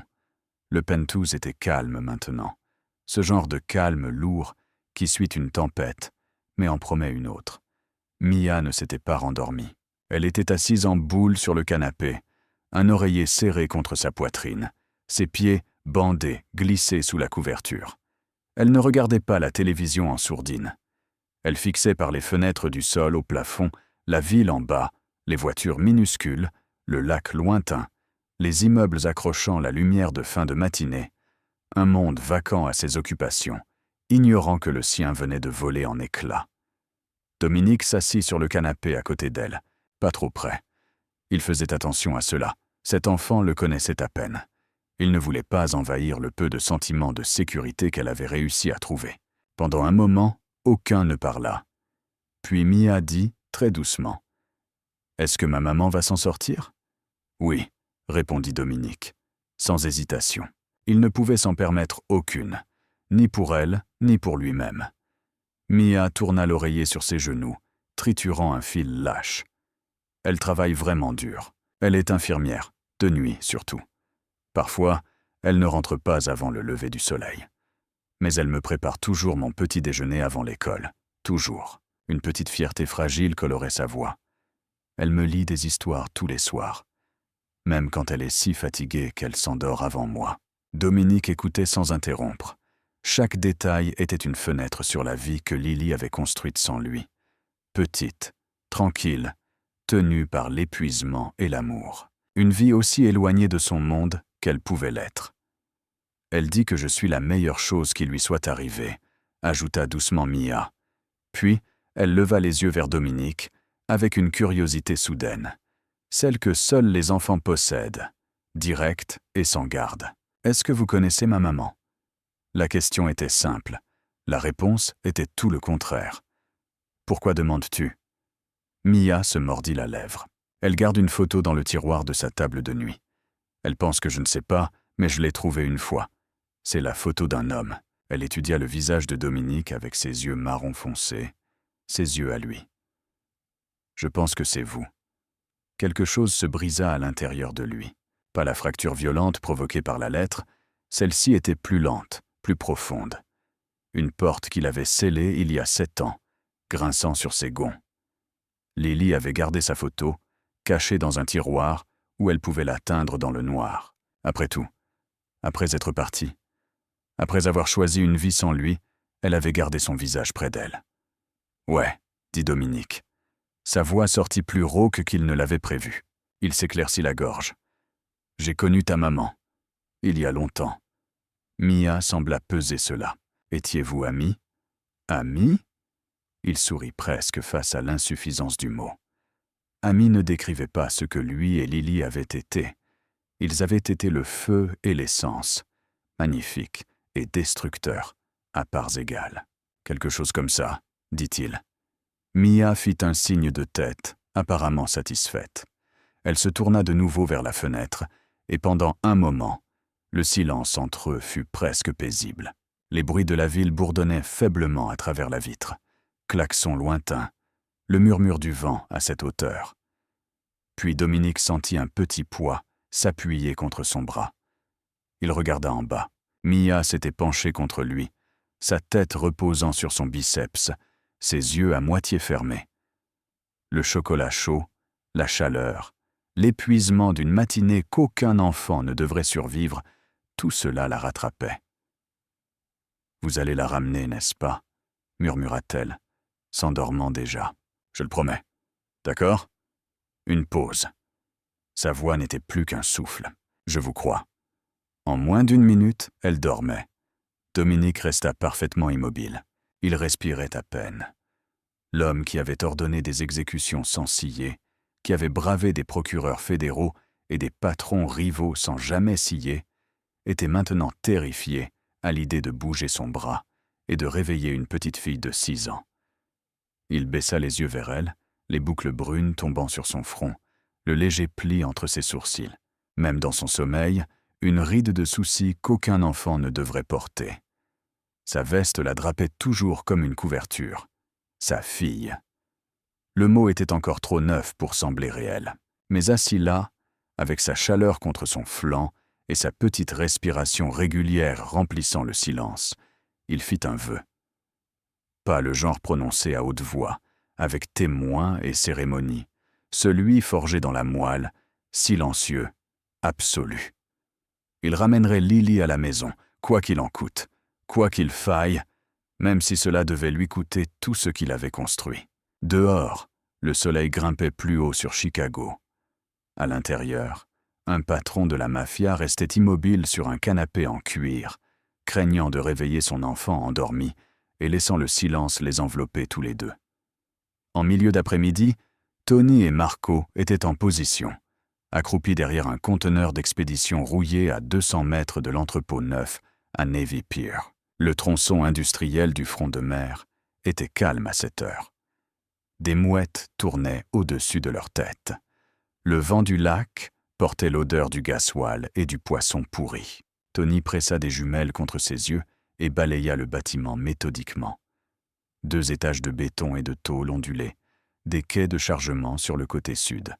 Le penthouse était calme maintenant. Ce genre de calme lourd qui suit une tempête, mais en promet une autre. Mia ne s'était pas rendormie. Elle était assise en boule sur le canapé, un oreiller serré contre sa poitrine, ses pieds bandés, glissés sous la couverture. Elle ne regardait pas la télévision en sourdine. Elle fixait par les fenêtres du sol au plafond la ville en bas, les voitures minuscules, le lac lointain, les immeubles accrochant la lumière de fin de matinée, un monde vacant à ses occupations, ignorant que le sien venait de voler en éclats. Dominique s'assit sur le canapé à côté d'elle, pas trop près. Il faisait attention à cela. Cet enfant le connaissait à peine. Il ne voulait pas envahir le peu de sentiments de sécurité qu'elle avait réussi à trouver. Pendant un moment, aucun ne parla. Puis Mia dit, très doucement, « Est-ce que ma maman va s'en sortir ?»« Oui, » répondit Dominique, sans hésitation. Il ne pouvait s'en permettre aucune, ni pour elle, ni pour lui-même. Mia tourna l'oreiller sur ses genoux, triturant un fil lâche. Elle travaille vraiment dur. Elle est infirmière, de nuit surtout. Parfois, elle ne rentre pas avant le lever du soleil. Mais elle me prépare toujours mon petit déjeuner avant l'école. Toujours. Une petite fierté fragile colorait sa voix. Elle me lit des histoires tous les soirs. Même quand elle est si fatiguée qu'elle s'endort avant moi. Dominique écoutait sans interrompre. Chaque détail était une fenêtre sur la vie que Lily avait construite sans lui. Petite, tranquille, tenue par l'épuisement et l'amour. Une vie aussi éloignée de son monde qu'elle pouvait l'être. Elle dit que je suis la meilleure chose qui lui soit arrivée, ajouta doucement Mia. Puis, elle leva les yeux vers Dominique, avec une curiosité soudaine. Celle que seuls les enfants possèdent, directe et sans garde. Est-ce que vous connaissez ma maman? La question était simple. La réponse était tout le contraire. Pourquoi demandes-tu? Mia se mordit la lèvre. Elle garde une photo dans le tiroir de sa table de nuit. Elle pense que je ne sais pas, mais je l'ai trouvée une fois. C'est la photo d'un homme. Elle étudia le visage de Dominique avec ses yeux marron foncé, ses yeux à lui. Je pense que c'est vous. Quelque chose se brisa à l'intérieur de lui. pas la fracture violente provoquée par la lettre, celle-ci était plus lente, plus profonde. Une porte qu'il avait scellée il y a 7 ans, grinçant sur ses gonds. Lily avait gardé sa photo, cachée dans un tiroir où elle pouvait l'atteindre dans le noir. Après tout, après être partie, après avoir choisi une vie sans lui, elle avait gardé son visage près d'elle. « Ouais », dit Dominique. Sa voix sortit plus rauque qu'il ne l'avait prévu. Il s'éclaircit la gorge. « J'ai connu ta maman. Il y a longtemps. » Mia sembla peser cela. « Étiez-vous amis ?»« Amis ?» Il sourit presque face à l'insuffisance du mot. Amis ne décrivait pas ce que lui et Lily avaient été. Ils avaient été le feu et l'essence, magnifiques et destructeurs, à parts égales. « Quelque chose comme ça, » dit-il. Mia fit un signe de tête, apparemment satisfaite. Elle se tourna de nouveau vers la fenêtre, et pendant un moment, le silence entre eux fut presque paisible. Les bruits de la ville bourdonnaient faiblement à travers la vitre. Klaxons lointains, le murmure du vent à cette hauteur. Puis Dominique sentit un petit poids s'appuyer contre son bras. Il regarda en bas. Mia s'était penchée contre lui, sa tête reposant sur son biceps, ses yeux à moitié fermés. Le chocolat chaud, la chaleur, l'épuisement d'une matinée qu'aucun enfant ne devrait survivre, tout cela la rattrapait. « Vous allez la ramener, n'est-ce pas ?» murmura-t-elle, s'endormant déjà. « Je le promets. D'accord ?» Une pause. Sa voix n'était plus qu'un souffle. « Je vous crois. » En moins d'1 minute, elle dormait. Dominique resta parfaitement immobile. Il respirait à peine. L'homme qui avait ordonné des exécutions sans ciller, qui avait bravé des procureurs fédéraux et des patrons rivaux sans jamais ciller, était maintenant terrifié à l'idée de bouger son bras et de réveiller une petite fille de 6 ans. Il baissa les yeux vers elle, les boucles brunes tombant sur son front, le léger pli entre ses sourcils. Même dans son sommeil, une ride de soucis qu'aucun enfant ne devrait porter. Sa veste la drapait toujours comme une couverture. Sa fille. Le mot était encore trop neuf pour sembler réel. Mais assis là, avec sa chaleur contre son flanc et sa petite respiration régulière remplissant le silence, il fit un vœu. Pas le genre prononcé à haute voix, avec témoins et cérémonie, celui forgé dans la moelle, silencieux, absolu. Il ramènerait Lily à la maison, quoi qu'il en coûte, quoi qu'il faille, même si cela devait lui coûter tout ce qu'il avait construit. Dehors, le soleil grimpait plus haut sur Chicago. À l'intérieur, un patron de la mafia restait immobile sur un canapé en cuir, craignant de réveiller son enfant endormi et laissant le silence les envelopper tous les deux. En milieu d'après-midi, Tony et Marco étaient en position, accroupis derrière un conteneur d'expédition rouillé à 200 mètres de l'entrepôt neuf à Navy Pier. Le tronçon industriel du front de mer était calme à cette heure. Des mouettes tournaient au-dessus de leur tête. Le vent du lac portait l'odeur du gasoil et du poisson pourri. Tony pressa des jumelles contre ses yeux et balaya le bâtiment méthodiquement. 2 étages de béton et de tôle ondulés, des quais de chargement sur le côté sud.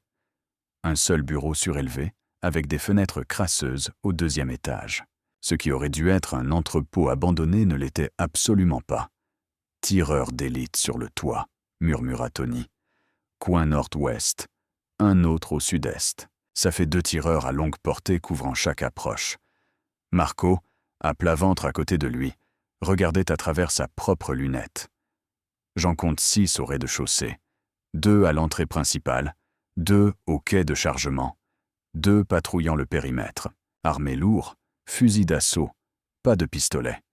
Un seul bureau surélevé, avec des fenêtres crasseuses au 2e étage. Ce qui aurait dû être un entrepôt abandonné ne l'était absolument pas. « Tireur d'élite sur le toit », murmura Tony. « Coin nord-ouest, un autre au sud-est. Ça fait 2 tireurs à longue portée couvrant chaque approche. » Marco, à plat ventre à côté de lui, regardait à travers sa propre lunette. « J'en compte 6 au rez-de-chaussée, 2 à l'entrée principale, 2 au quai de chargement, 2 patrouillant le périmètre, armés lourds, fusil d'assaut, pas de pistolet.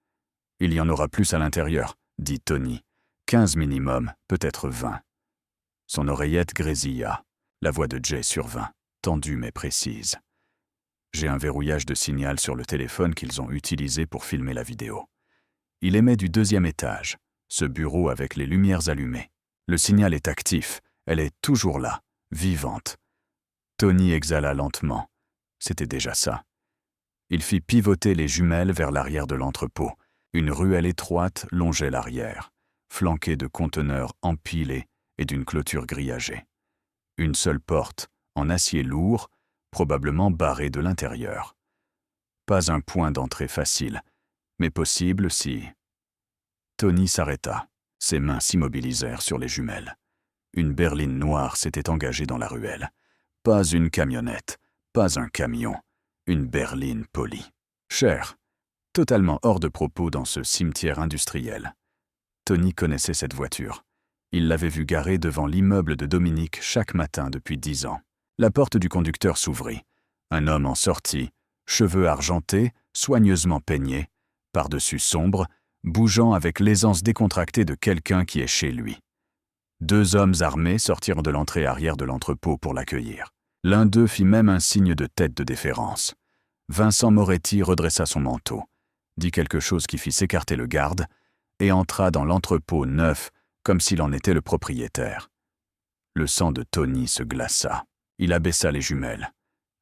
Il y en aura plus à l'intérieur, dit Tony. 15 minimum, peut-être 20. Son oreillette grésilla. La voix de Jay survint, tendue mais précise. J'ai un verrouillage de signal sur le téléphone qu'ils ont utilisé pour filmer la vidéo. Il émet du 2e étage, ce bureau avec les lumières allumées. Le signal est actif, elle est toujours là, vivante. Tony exhala lentement. C'était déjà ça. Il fit pivoter les jumelles vers l'arrière de l'entrepôt. Une ruelle étroite longeait l'arrière, flanquée de conteneurs empilés et d'une clôture grillagée. Une seule porte, en acier lourd, probablement barré de l'intérieur. Pas un point d'entrée facile, mais possible si... Tony s'arrêta. Ses mains s'immobilisèrent sur les jumelles. Une berline noire s'était engagée dans la ruelle. Pas une camionnette, pas un camion, une berline polie. Chère, totalement hors de propos dans ce cimetière industriel. Tony connaissait cette voiture. Il l'avait vue garée devant l'immeuble de Dominique chaque matin depuis 10 ans. La porte du conducteur s'ouvrit. Un homme en sortit, cheveux argentés, soigneusement peignés, par-dessus sombre, bougeant avec l'aisance décontractée de quelqu'un qui est chez lui. 2 hommes armés sortirent de l'entrée arrière de l'entrepôt pour l'accueillir. L'un d'eux fit même un signe de tête de déférence. Vincent Moretti redressa son manteau, dit quelque chose qui fit s'écarter le garde, et entra dans l'entrepôt neuf comme s'il en était le propriétaire. Le sang de Tony se glaça. Il abaissa les jumelles.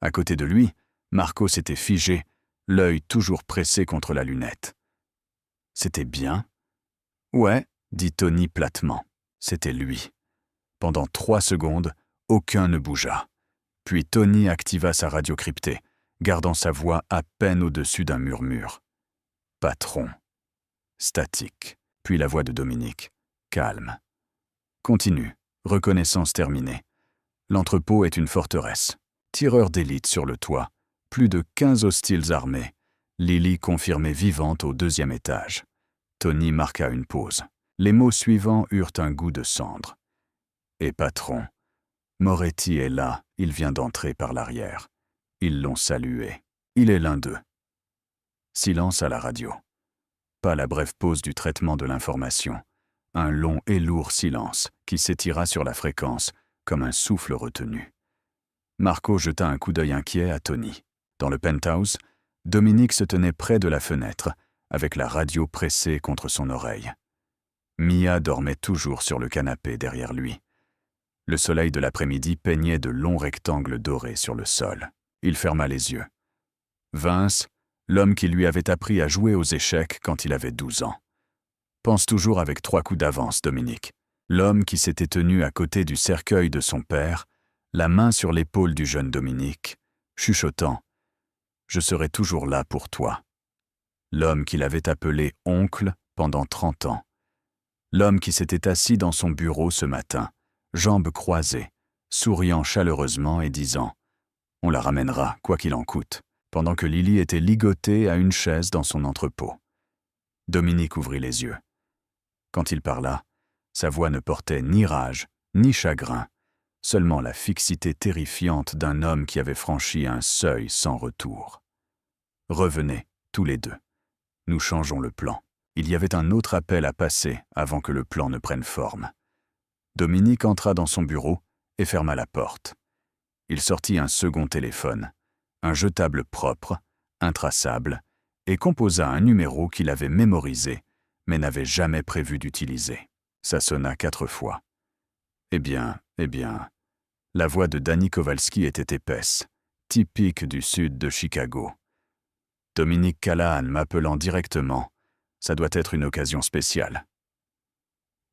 À côté de lui, Marco s'était figé, l'œil toujours pressé contre la lunette. C'était bien? Ouais, dit Tony platement. C'était lui. Pendant 3 secondes, aucun ne bougea. Puis Tony activa sa radio cryptée, gardant sa voix à peine au-dessus d'un murmure. Patron. Statique. Puis la voix de Dominique. Calme. Continue. Reconnaissance terminée. L'entrepôt est une forteresse. Tireurs d'élite sur le toit. Plus de 15 hostiles armés. Lily confirmée vivante au 2e étage. Tony marqua une pause. Les mots suivants eurent un goût de cendre. Et patron. Moretti est là, il vient d'entrer par l'arrière. Ils l'ont salué. Il est l'un d'eux. Silence à la radio. Pas la brève pause du traitement de l'information. Un long et lourd silence qui s'étira sur la fréquence comme un souffle retenu. Marco jeta un coup d'œil inquiet à Tony. Dans le penthouse, Dominique se tenait près de la fenêtre, avec la radio pressée contre son oreille. Mia dormait toujours sur le canapé derrière lui. Le soleil de l'après-midi peignait de longs rectangles dorés sur le sol. Il ferma les yeux. Vince, l'homme qui lui avait appris à jouer aux échecs quand il avait 12 ans. Pense toujours avec 3 coups d'avance, Dominique. L'homme qui s'était tenu à côté du cercueil de son père, la main sur l'épaule du jeune Dominique, chuchotant « Je serai toujours là pour toi ». L'homme qui l'avait appelé oncle pendant 30 ans. L'homme qui s'était assis dans son bureau ce matin, jambes croisées, souriant chaleureusement et disant « On la ramènera, quoi qu'il en coûte », pendant que Lily était ligotée à une chaise dans son entrepôt. Dominique ouvrit les yeux. Quand il parla, sa voix ne portait ni rage, ni chagrin, seulement la fixité terrifiante d'un homme qui avait franchi un seuil sans retour. « Revenez, tous les deux. Nous changeons le plan. » Il y avait un autre appel à passer avant que le plan ne prenne forme. Dominique entra dans son bureau et ferma la porte. Il sortit un second téléphone, un jetable propre, intraçable, et composa un numéro qu'il avait mémorisé, mais n'avait jamais prévu d'utiliser. Ça sonna 4 fois. Eh bien, la voix de Danny Kowalski était épaisse, typique du sud de Chicago. Dominique Callahan m'appelant directement, ça doit être une occasion spéciale.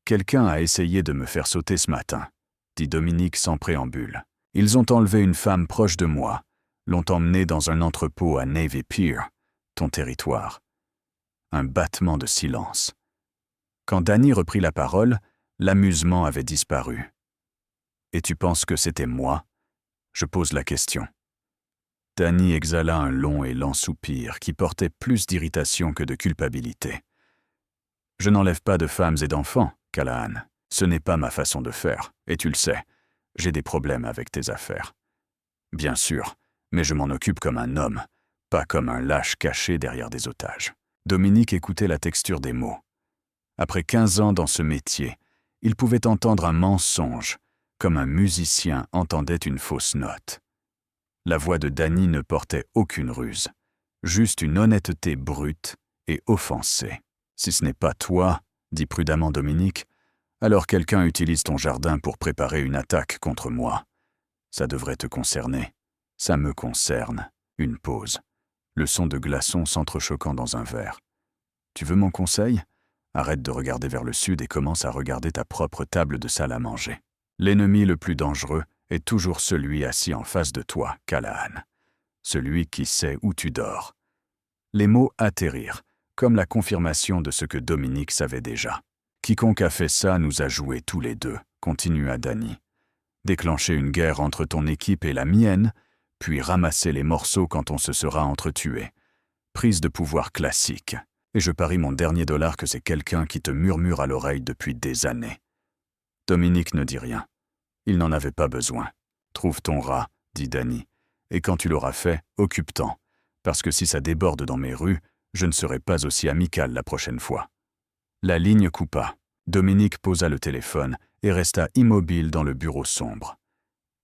Quelqu'un a essayé de me faire sauter ce matin, dit Dominique sans préambule. Ils ont enlevé une femme proche de moi, l'ont emmenée dans un entrepôt à Navy Pier, ton territoire. Un battement de silence. Quand Danny reprit la parole, l'amusement avait disparu. Et tu penses que c'était moi? Je pose la question. Danny exhala un long et lent soupir qui portait plus d'irritation que de culpabilité. Je n'enlève pas de femmes et d'enfants, Callahan. Ce n'est pas ma façon de faire, et tu le sais. J'ai des problèmes avec tes affaires. Bien sûr, mais je m'en occupe comme un homme, pas comme un lâche caché derrière des otages. Dominique écoutait la texture des mots. Après 15 ans dans ce métier, il pouvait entendre un mensonge, comme un musicien entendait une fausse note. La voix de Danny ne portait aucune ruse, juste une honnêteté brute et offensée. « Si ce n'est pas toi, » dit prudemment Dominique, « alors quelqu'un utilise ton jardin pour préparer une attaque contre moi. Ça devrait te concerner. Ça me concerne. » Une pause. Le son de glaçons s'entrechoquant dans un verre. « Tu veux mon conseil? Arrête de regarder vers le sud et commence à regarder ta propre table de salle à manger. L'ennemi le plus dangereux est toujours celui assis en face de toi, Callahan. Celui qui sait où tu dors. » Les mots atterrirent, comme la confirmation de ce que Dominique savait déjà. « Quiconque a fait ça nous a joués tous les deux, » continua Danny. « Déclencher une guerre entre ton équipe et la mienne, puis ramasser les morceaux quand on se sera entretués. Prise de pouvoir classique. Et je parie mon dernier dollar que c'est quelqu'un qui te murmure à l'oreille depuis des années. » Dominique ne dit rien. Il n'en avait pas besoin. « Trouve ton rat, » dit Danny. « Et quand tu l'auras fait, occupe-t'en. Parce que si ça déborde dans mes rues, je ne serai pas aussi amical la prochaine fois. » La ligne coupa. Dominique posa le téléphone et resta immobile dans le bureau sombre.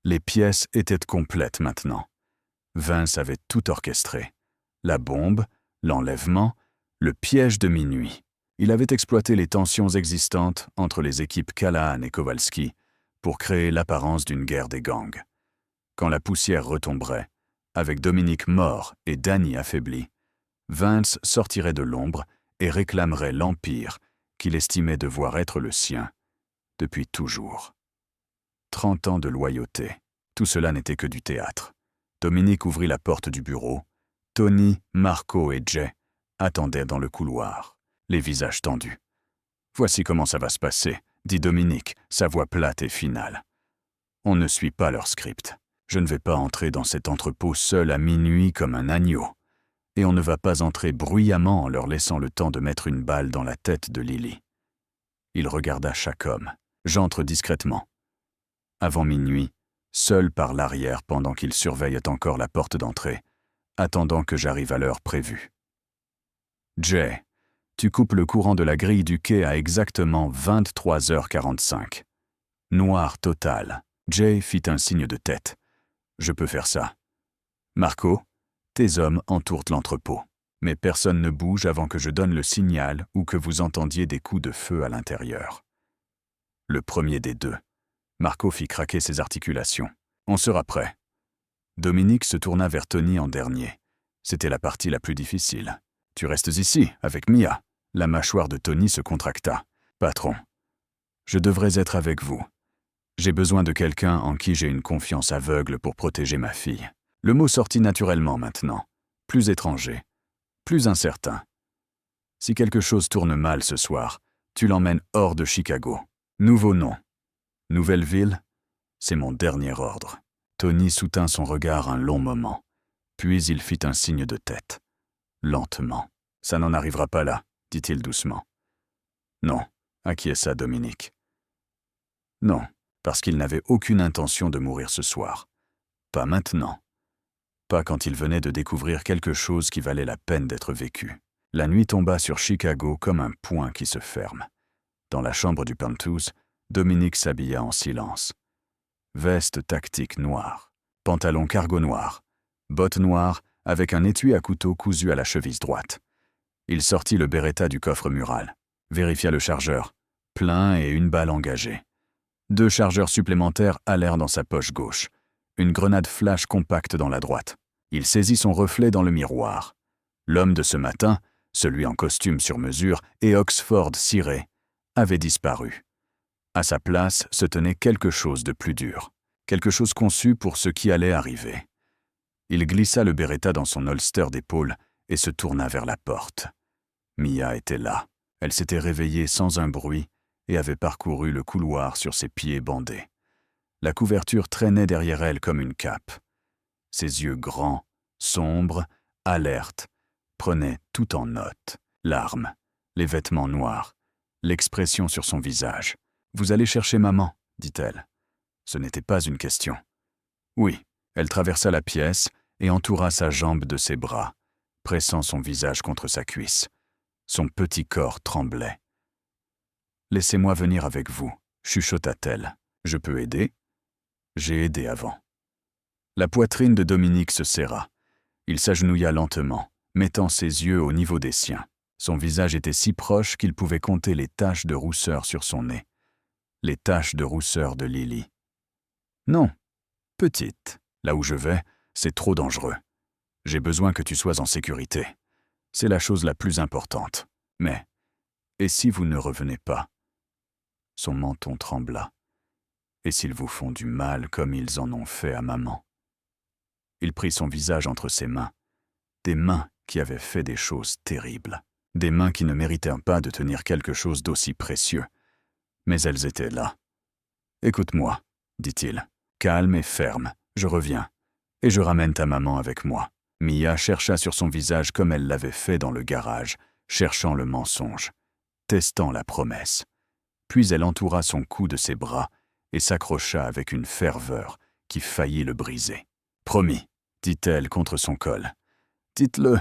Les pièces étaient complètes maintenant. Vince avait tout orchestré. La bombe, l'enlèvement, le piège de minuit. Il avait exploité les tensions existantes entre les équipes Callahan et Kowalski pour créer l'apparence d'une guerre des gangs. Quand la poussière retomberait, avec Dominique mort et Danny affaibli, Vince sortirait de l'ombre et réclamerait l'empire qu'il estimait devoir être le sien depuis toujours. 30 ans de loyauté. Tout cela n'était que du théâtre. Dominique ouvrit la porte du bureau. Tony, Marco et Jay attendaient dans le couloir, les visages tendus. « Voici comment ça va se passer, » dit Dominique, sa voix plate et finale. « On ne suit pas leur script. Je ne vais pas entrer dans cet entrepôt seul à minuit comme un agneau. Et on ne va pas entrer bruyamment en leur laissant le temps de mettre une balle dans la tête de Lily. » Il regarda chaque homme. « J'entre discrètement. » Avant minuit, seul par l'arrière pendant qu'ils surveillent encore la porte d'entrée, attendant que j'arrive à l'heure prévue. « Jay, tu coupes le courant de la grille du quai à exactement 23h45. Noir total. » Jay fit un signe de tête. « Je peux faire ça. » « Marco, tes hommes entourent l'entrepôt. Mais personne ne bouge avant que je donne le signal ou que vous entendiez des coups de feu à l'intérieur. » Le premier des deux. Marco fit craquer ses articulations. « On sera prêt. » Dominique se tourna vers Tony en dernier. C'était la partie la plus difficile. « Tu restes ici, avec Mia. » La mâchoire de Tony se contracta. « Patron, je devrais être avec vous. J'ai besoin de quelqu'un en qui j'ai une confiance aveugle pour protéger ma fille. » Le mot sortit naturellement maintenant. Plus étranger. Plus incertain. « Si quelque chose tourne mal ce soir, tu l'emmènes hors de Chicago. Nouveau nom. Nouvelle ville, c'est mon dernier ordre. » Tony soutint son regard un long moment. Puis il fit un signe de tête. Lentement. « Ça n'en arrivera pas là, » dit-il doucement. « Non, acquiesça Dominique. Non, parce qu'il n'avait aucune intention de mourir ce soir. Pas maintenant. Pas quand il venait de découvrir quelque chose qui valait la peine d'être vécu. La nuit tomba sur Chicago comme un poing qui se ferme. Dans la chambre du penthouse, Dominique s'habilla en silence. Veste tactique noire, pantalon cargo noir, bottes noires avec un étui à couteau cousu à la cheville droite. Il sortit le Beretta du coffre mural, vérifia le chargeur, plein et une balle engagée. 2 chargeurs supplémentaires allèrent dans sa poche gauche, une grenade flash compacte dans la droite. Il saisit son reflet dans le miroir. L'homme de ce matin, celui en costume sur mesure et Oxford ciré, avait disparu. À sa place se tenait quelque chose de plus dur, quelque chose conçu pour ce qui allait arriver. Il glissa le Beretta dans son holster d'épaule et se tourna vers la porte. Mia était là. Elle s'était réveillée sans un bruit et avait parcouru le couloir sur ses pieds bandés. La couverture traînait derrière elle comme une cape. Ses yeux grands, sombres, alertes, prenaient tout en note. L'arme, les vêtements noirs, l'expression sur son visage. « Vous allez chercher maman » dit-elle. Ce n'était pas une question. Oui, elle traversa la pièce et entoura sa jambe de ses bras, pressant son visage contre sa cuisse. Son petit corps tremblait. « Laissez-moi venir avec vous » chuchota-t-elle. « Je peux aider ?» J'ai aidé avant. La poitrine de Dominique se serra. Il s'agenouilla lentement, mettant ses yeux au niveau des siens. Son visage était si proche qu'il pouvait compter les taches de rousseur sur son nez. Les taches de rousseur de Lily. Non, petite. Là où je vais, c'est trop dangereux. J'ai besoin que tu sois en sécurité. C'est la chose la plus importante. Mais, et si vous ne revenez pas ? Son menton trembla. Et s'ils vous font du mal comme ils en ont fait à maman ?» Il prit son visage entre ses mains, des mains qui avaient fait des choses terribles, des mains qui ne méritaient pas de tenir quelque chose d'aussi précieux. Mais elles étaient là. « Écoute-moi, » dit-il, calme et ferme, « je reviens, et je ramène ta maman avec moi. » Mia chercha sur son visage comme elle l'avait fait dans le garage, cherchant le mensonge, testant la promesse. Puis elle entoura son cou de ses bras et s'accrocha avec une ferveur qui faillit le briser. « Promis, » dit-elle contre son col. « Dites-le. »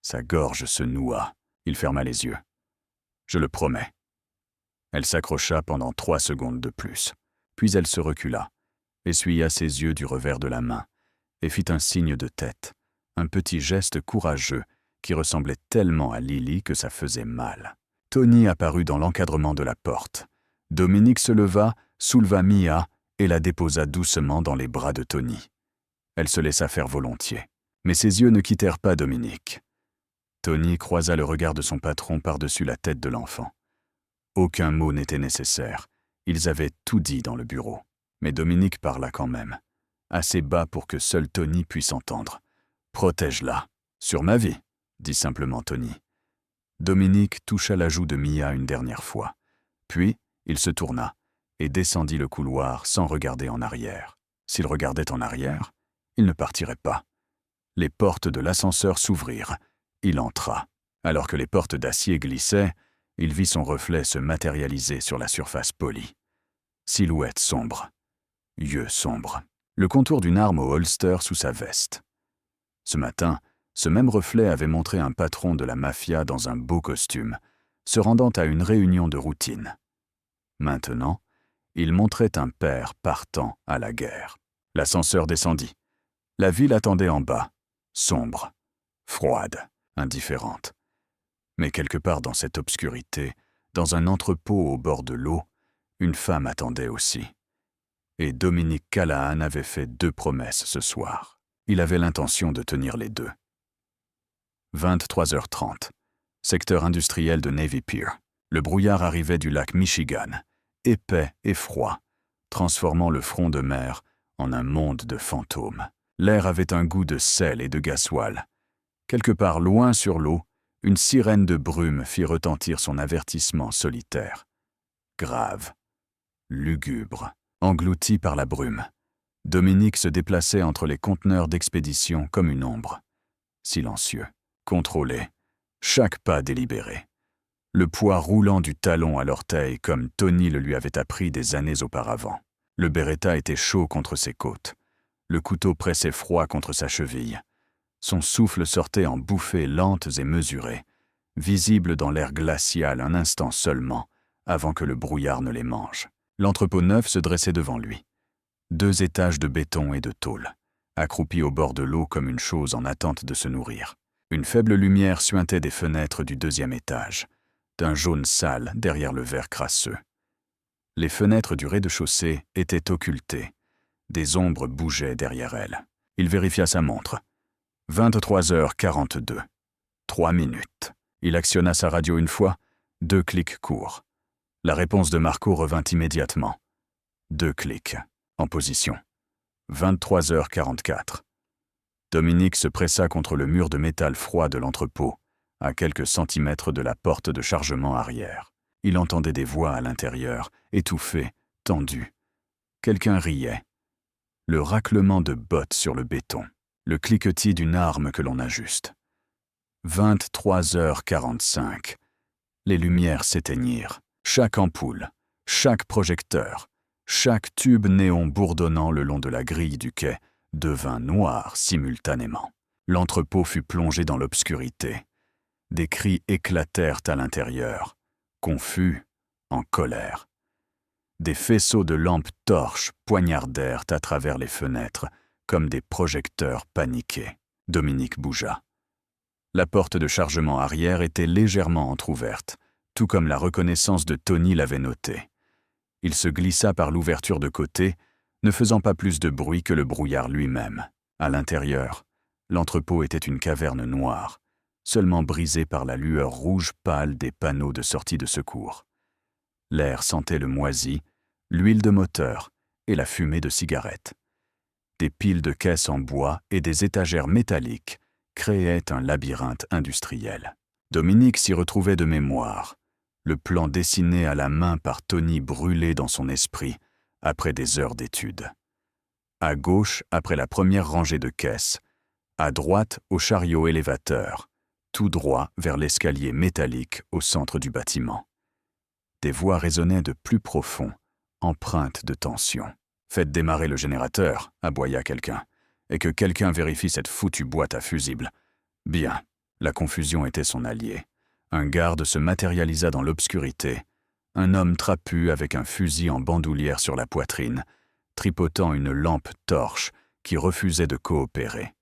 Sa gorge se noua. Il ferma les yeux. « Je le promets. » Elle s'accrocha pendant 3 secondes de plus. Puis elle se recula, essuya ses yeux du revers de la main et fit un signe de tête, un petit geste courageux qui ressemblait tellement à Lily que ça faisait mal. Tony apparut dans l'encadrement de la porte. Dominique se leva, souleva Mia et la déposa doucement dans les bras de Tony. Elle se laissa faire volontiers, mais ses yeux ne quittèrent pas Dominique. Tony croisa le regard de son patron par-dessus la tête de l'enfant. Aucun mot n'était nécessaire. Ils avaient tout dit dans le bureau. Mais Dominique parla quand même, assez bas pour que seul Tony puisse entendre. « Protège-la. »« Sur ma vie, » dit simplement Tony. Dominique toucha la joue de Mia une dernière fois. Puis, il se tourna et descendit le couloir sans regarder en arrière. S'il regardait en arrière, il ne partirait pas. Les portes de l'ascenseur s'ouvrirent. Il entra. Alors que les portes d'acier glissaient, il vit son reflet se matérialiser sur la surface polie. Silhouette sombre. Yeux sombres. Le contour d'une arme au holster sous sa veste. Ce matin, ce même reflet avait montré un patron de la mafia dans un beau costume, se rendant à une réunion de routine. Maintenant, il montrait un père partant à la guerre. L'ascenseur descendit. La ville attendait en bas, sombre, froide, indifférente. Mais quelque part dans cette obscurité, dans un entrepôt au bord de l'eau, une femme attendait aussi. Et Dominique Callahan avait fait 2 promesses ce soir. Il avait l'intention de tenir les 2. 23h30. Secteur industriel de Navy Pier. Le brouillard arrivait du lac Michigan, épais et froid, transformant le front de mer en un monde de fantômes. L'air avait un goût de sel et de gasoil. Quelque part loin sur l'eau, une sirène de brume fit retentir son avertissement solitaire. Grave, lugubre, englouti par la brume. Dominique se déplaçait entre les conteneurs d'expédition comme une ombre. Silencieux, contrôlé, chaque pas délibéré. Le poids roulant du talon à l'orteil comme Tony le lui avait appris des années auparavant. Le Beretta était chaud contre ses côtes. Le couteau pressait froid contre sa cheville. Son souffle sortait en bouffées lentes et mesurées, visibles dans l'air glacial un instant seulement, avant que le brouillard ne les mange. L'entrepôt neuf se dressait devant lui. 2 étages de béton et de tôle, accroupis au bord de l'eau comme une chose en attente de se nourrir. Une faible lumière suintait des fenêtres du 2e étage, d'un jaune sale derrière le verre crasseux. Les fenêtres du rez-de-chaussée étaient occultées. Des ombres bougeaient derrière elles. Il vérifia sa montre. 23h42. 3 minutes. Il actionna sa radio une fois, 2 clics courts. La réponse de Marco revint immédiatement. 2 clics. En position. 23h44. Dominique se pressa contre le mur de métal froid de l'entrepôt, à quelques centimètres de la porte de chargement arrière. Il entendait des voix à l'intérieur, étouffées, tendues. Quelqu'un riait. Le raclement de bottes sur le béton. Le cliquetis d'une arme que l'on ajuste. 23h45. Les lumières s'éteignirent. Chaque ampoule, chaque projecteur, chaque tube néon bourdonnant le long de la grille du quai devint noir simultanément. L'entrepôt fut plongé dans l'obscurité. Des cris éclatèrent à l'intérieur, confus, en colère. Des faisceaux de lampes torches poignardèrent à travers les fenêtres comme des projecteurs paniqués. Dominique bougea. La porte de chargement arrière était légèrement entr'ouverte, tout comme la reconnaissance de Tony l'avait noté. Il se glissa par l'ouverture de côté, ne faisant pas plus de bruit que le brouillard lui-même. À l'intérieur, l'entrepôt était une caverne noire, seulement brisée par la lueur rouge pâle des panneaux de sortie de secours. L'air sentait le moisi, l'huile de moteur et la fumée de cigarettes. Des piles de caisses en bois et des étagères métalliques créaient un labyrinthe industriel. Dominique s'y retrouvait de mémoire, le plan dessiné à la main par Tony brûlé dans son esprit après des heures d'études. À gauche, après la première rangée de caisses, à droite, au chariot élévateur, tout droit vers l'escalier métallique au centre du bâtiment. Des voix résonnaient de plus profond, empreintes de tension. « Faites démarrer le générateur », aboya quelqu'un, « et que quelqu'un vérifie cette foutue boîte à fusibles. » Bien, la confusion était son allié. Un garde se matérialisa dans l'obscurité, un homme trapu avec un fusil en bandoulière sur la poitrine, tripotant une lampe torche qui refusait de coopérer.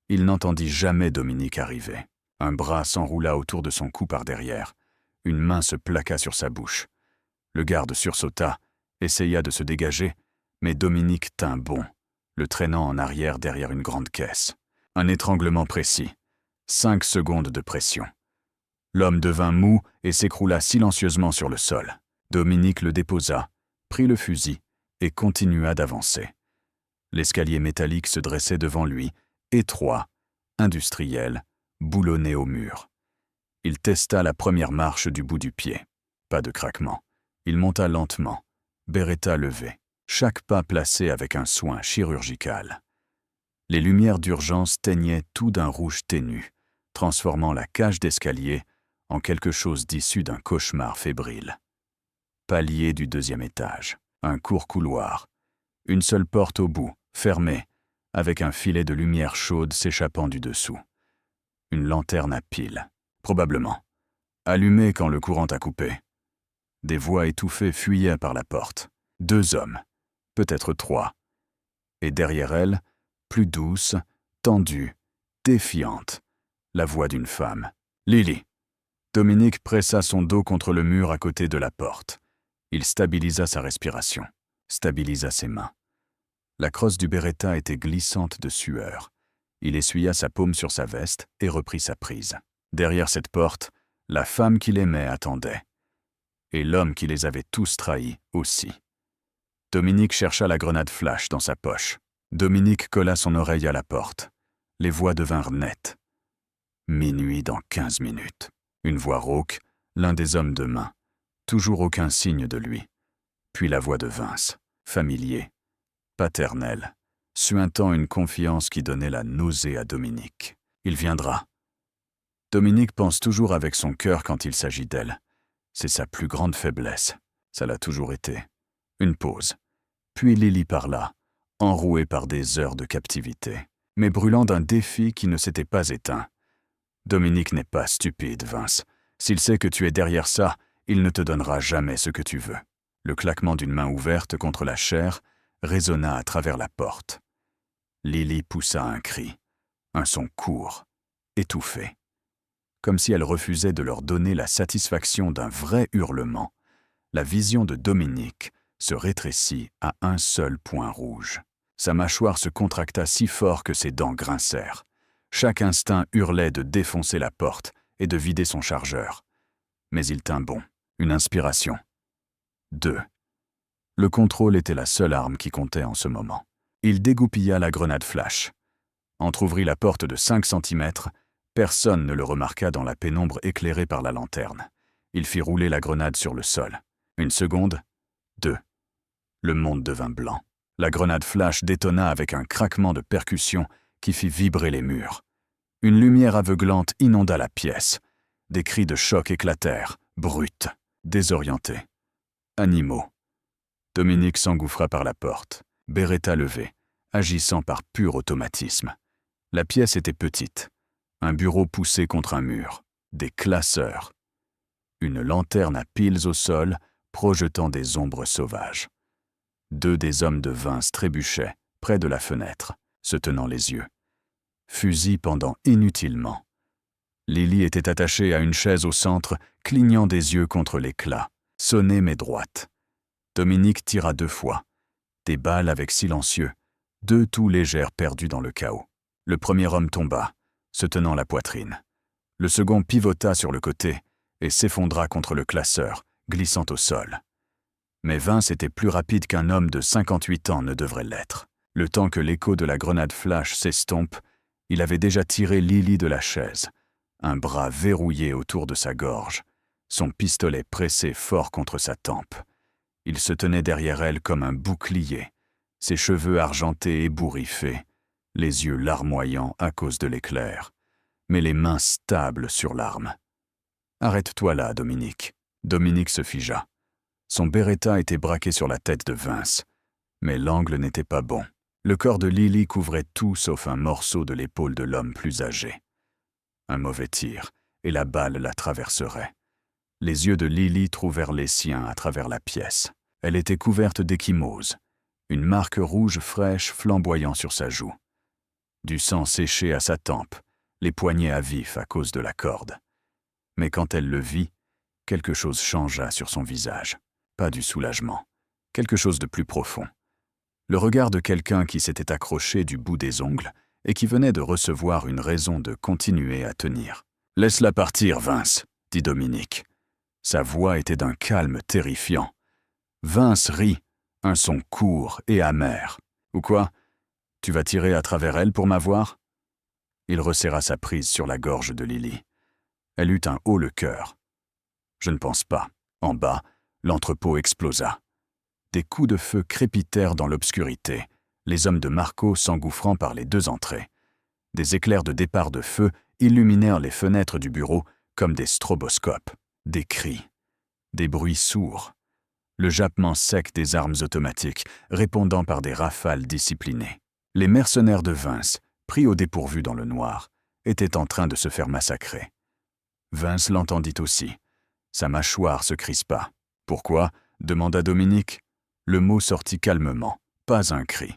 Il n'entendit jamais Dominique arriver. Un bras s'enroula autour de son cou par derrière. Une main se plaqua sur sa bouche. Le garde sursauta, essaya de se dégager, mais Dominique tint bon, le traînant en arrière derrière une grande caisse. Un étranglement précis. 5 secondes de pression. L'homme devint mou et s'écroula silencieusement sur le sol. Dominique le déposa, prit le fusil et continua d'avancer. L'escalier métallique se dressait devant lui, étroit, industriel, boulonné au mur. Il testa la première marche du bout du pied. Pas de craquement. Il monta lentement, Beretta levé, chaque pas placé avec un soin chirurgical. Les lumières d'urgence teignaient tout d'un rouge ténu, transformant la cage d'escalier en quelque chose d'issu d'un cauchemar fébrile. Palier du 2e étage, un court couloir, une seule porte au bout, fermée, avec un filet de lumière chaude s'échappant du dessous. Une lanterne à pile, probablement, allumée quand le courant a coupé. Des voix étouffées fuyaient par la porte. 2 hommes, peut-être 3. Et derrière elles, plus douce, tendue, défiante, la voix d'une femme. « Lily !» Dominique pressa son dos contre le mur à côté de la porte. Il stabilisa sa respiration, stabilisa ses mains. La crosse du Beretta était glissante de sueur. Il essuya sa paume sur sa veste et reprit sa prise. Derrière cette porte, la femme qu'il aimait attendait. Et l'homme qui les avait tous trahis aussi. Dominique chercha la grenade flash dans sa poche. Dominique colla son oreille à la porte. Les voix devinrent nettes. Minuit dans 15 minutes. Une voix rauque, l'un des hommes de main. Toujours aucun signe de lui. Puis la voix de Vince, familier, paternel, suintant une confiance qui donnait la nausée à Dominique. Il viendra. Dominique pense toujours avec son cœur quand il s'agit d'elle. C'est sa plus grande faiblesse. Ça l'a toujours été. Une pause. Puis Lily parla, enrouée par des heures de captivité, mais brûlant d'un défi qui ne s'était pas éteint. Dominique n'est pas stupide, Vince. S'il sait que tu es derrière ça, il ne te donnera jamais ce que tu veux. Le claquement d'une main ouverte contre la chair résonna à travers la porte. Lily poussa un cri, un son court, étouffé. Comme si elle refusait de leur donner la satisfaction d'un vrai hurlement, la vision de Dominique se rétrécit à un seul point rouge. Sa mâchoire se contracta si fort que ses dents grincèrent. Chaque instinct hurlait de défoncer la porte et de vider son chargeur. Mais il tint bon. Une inspiration. 2. Le contrôle était la seule arme qui comptait en ce moment. Il dégoupilla la grenade flash. Entr'ouvrit la porte de 5 cm. Personne ne le remarqua dans la pénombre éclairée par la lanterne. Il fit rouler la grenade sur le sol. 1 seconde. 2. Le monde devint blanc. La grenade flash détonna avec un craquement de percussion qui fit vibrer les murs. Une lumière aveuglante inonda la pièce. Des cris de choc éclatèrent, brutes, désorientés. Animaux. Dominique s'engouffra par la porte, Beretta levé, agissant par pur automatisme. La pièce était petite. Un bureau poussé contre un mur. Des classeurs. Une lanterne à piles au sol, projetant des ombres sauvages. 2 des hommes de Vince trébuchaient, près de la fenêtre, se tenant les yeux. Fusil pendant inutilement. Lily était attachée à une chaise au centre, clignant des yeux contre l'éclat, sonnée mais droite. Dominique tira 2 fois. Des balles avec silencieux, 2 toux légères perdues dans le chaos. Le premier homme tomba, se tenant la poitrine. Le second pivota sur le côté et s'effondra contre le classeur, glissant au sol. Mais Vince était plus rapide qu'un homme de 58 ans ne devrait l'être. Le temps que l'écho de la grenade flash s'estompe, il avait déjà tiré Lily de la chaise, un bras verrouillé autour de sa gorge, son pistolet pressé fort contre sa tempe. Il se tenait derrière elle comme un bouclier, ses cheveux argentés ébouriffés, les yeux larmoyants à cause de l'éclair, mais les mains stables sur l'arme. « Arrête-toi là, Dominique. » Dominique se figea. Son Beretta était braqué sur la tête de Vince, mais l'angle n'était pas bon. Le corps de Lily couvrait tout sauf un morceau de l'épaule de l'homme plus âgé. Un mauvais tir, et la balle la traverserait. Les yeux de Lily trouvèrent les siens à travers la pièce. Elle était couverte d'échymose, une marque rouge fraîche flamboyant sur sa joue. Du sang séché à sa tempe, les poignets à vif à cause de la corde. Mais quand elle le vit, quelque chose changea sur son visage. Pas du soulagement, quelque chose de plus profond. Le regard de quelqu'un qui s'était accroché du bout des ongles et qui venait de recevoir une raison de continuer à tenir. « Laisse-la partir, Vince, » dit Dominique. Sa voix était d'un calme terrifiant. Vince rit, un son court et amer. « Ou quoi? Tu vas tirer à travers elle pour m'avoir » Il resserra sa prise sur la gorge de Lily. Elle eut un haut le cœur. « Je ne pense pas. » En bas, l'entrepôt explosa. Des coups de feu crépitèrent dans l'obscurité, les hommes de Marco s'engouffrant par les deux entrées. Des éclairs de départ de feu illuminèrent les fenêtres du bureau comme des stroboscopes. Des cris, des bruits sourds, le jappement sec des armes automatiques répondant par des rafales disciplinées. Les mercenaires de Vince, pris au dépourvu dans le noir, étaient en train de se faire massacrer. Vince l'entendit aussi. Sa mâchoire se crispa. « Pourquoi ?» demanda Dominique. Le mot sortit calmement. Pas un cri,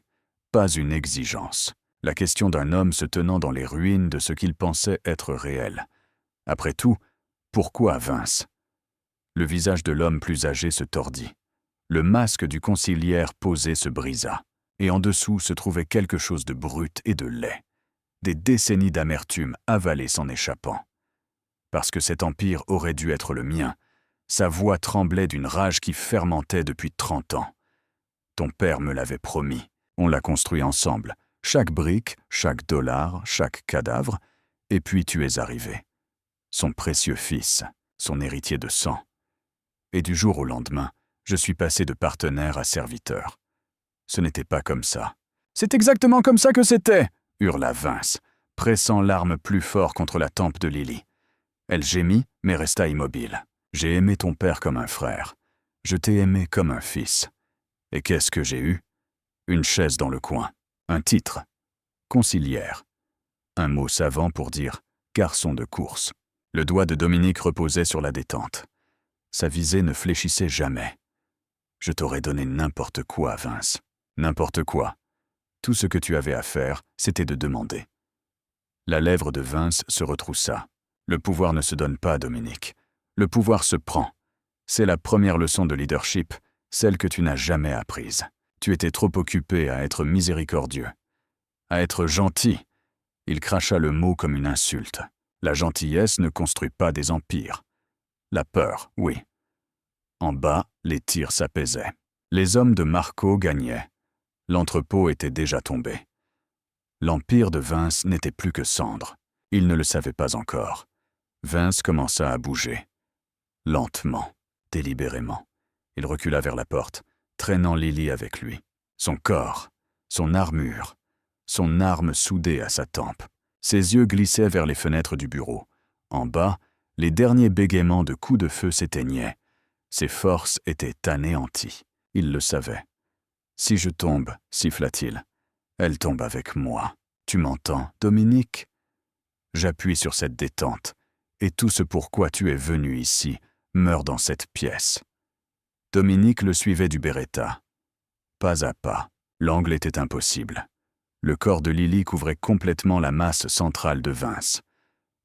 pas une exigence. La question d'un homme se tenant dans les ruines de ce qu'il pensait être réel. Après tout, pourquoi Vince? Le visage de l'homme plus âgé se tordit. Le masque du conciliaire posé se brisa. Et en dessous se trouvait quelque chose de brut et de laid. Des décennies d'amertume avalées s'en échappant. Parce que cet empire aurait dû être le mien, sa voix tremblait d'une rage qui fermentait depuis 30 ans. Ton père me l'avait promis. On l'a construit ensemble. Chaque brique, chaque dollar, chaque cadavre. Et puis tu es arrivé. Son précieux fils, son héritier de sang. Et du jour au lendemain, je suis passé de partenaire à serviteur. Ce n'était pas comme ça. « C'est exactement comme ça que c'était !» hurla Vince, pressant l'arme plus fort contre la tempe de Lily. Elle gémit, mais resta immobile. « J'ai aimé ton père comme un frère. Je t'ai aimé comme un fils. Et qu'est-ce que j'ai eu? Une chaise dans le coin. Un titre. Conciliaire. Un mot savant pour dire garçon de course. » Le doigt de Dominique reposait sur la détente. Sa visée ne fléchissait jamais. « Je t'aurais donné n'importe quoi, Vince. N'importe quoi. Tout ce que tu avais à faire, c'était de demander. » La lèvre de Vince se retroussa. « Le pouvoir ne se donne pas, Dominique. Le pouvoir se prend. C'est la première leçon de leadership, celle que tu n'as jamais apprise. Tu étais trop occupé à être miséricordieux. À être gentil. » Il cracha le mot comme une insulte. La gentillesse ne construit pas des empires. La peur, oui. En bas, les tirs s'apaisaient. Les hommes de Marco gagnaient. L'entrepôt était déjà tombé. L'empire de Vince n'était plus que cendre. Il ne le savait pas encore. Vince commença à bouger. Lentement, délibérément. Il recula vers la porte, traînant Lily avec lui. Son corps, son armure, son arme soudée à sa tempe. Ses yeux glissaient vers les fenêtres du bureau. En bas, les derniers bégaiements de coups de feu s'éteignaient. Ses forces étaient anéanties. Il le savait. « Si je tombe, siffla-t-il, elle tombe avec moi. Tu m'entends, Dominique? J'appuie sur cette détente, et tout ce pourquoi tu es venu ici meurt dans cette pièce. » Dominique le suivait du Beretta. Pas à pas, l'angle était impossible. Le corps de Lily couvrait complètement la masse centrale de Vince.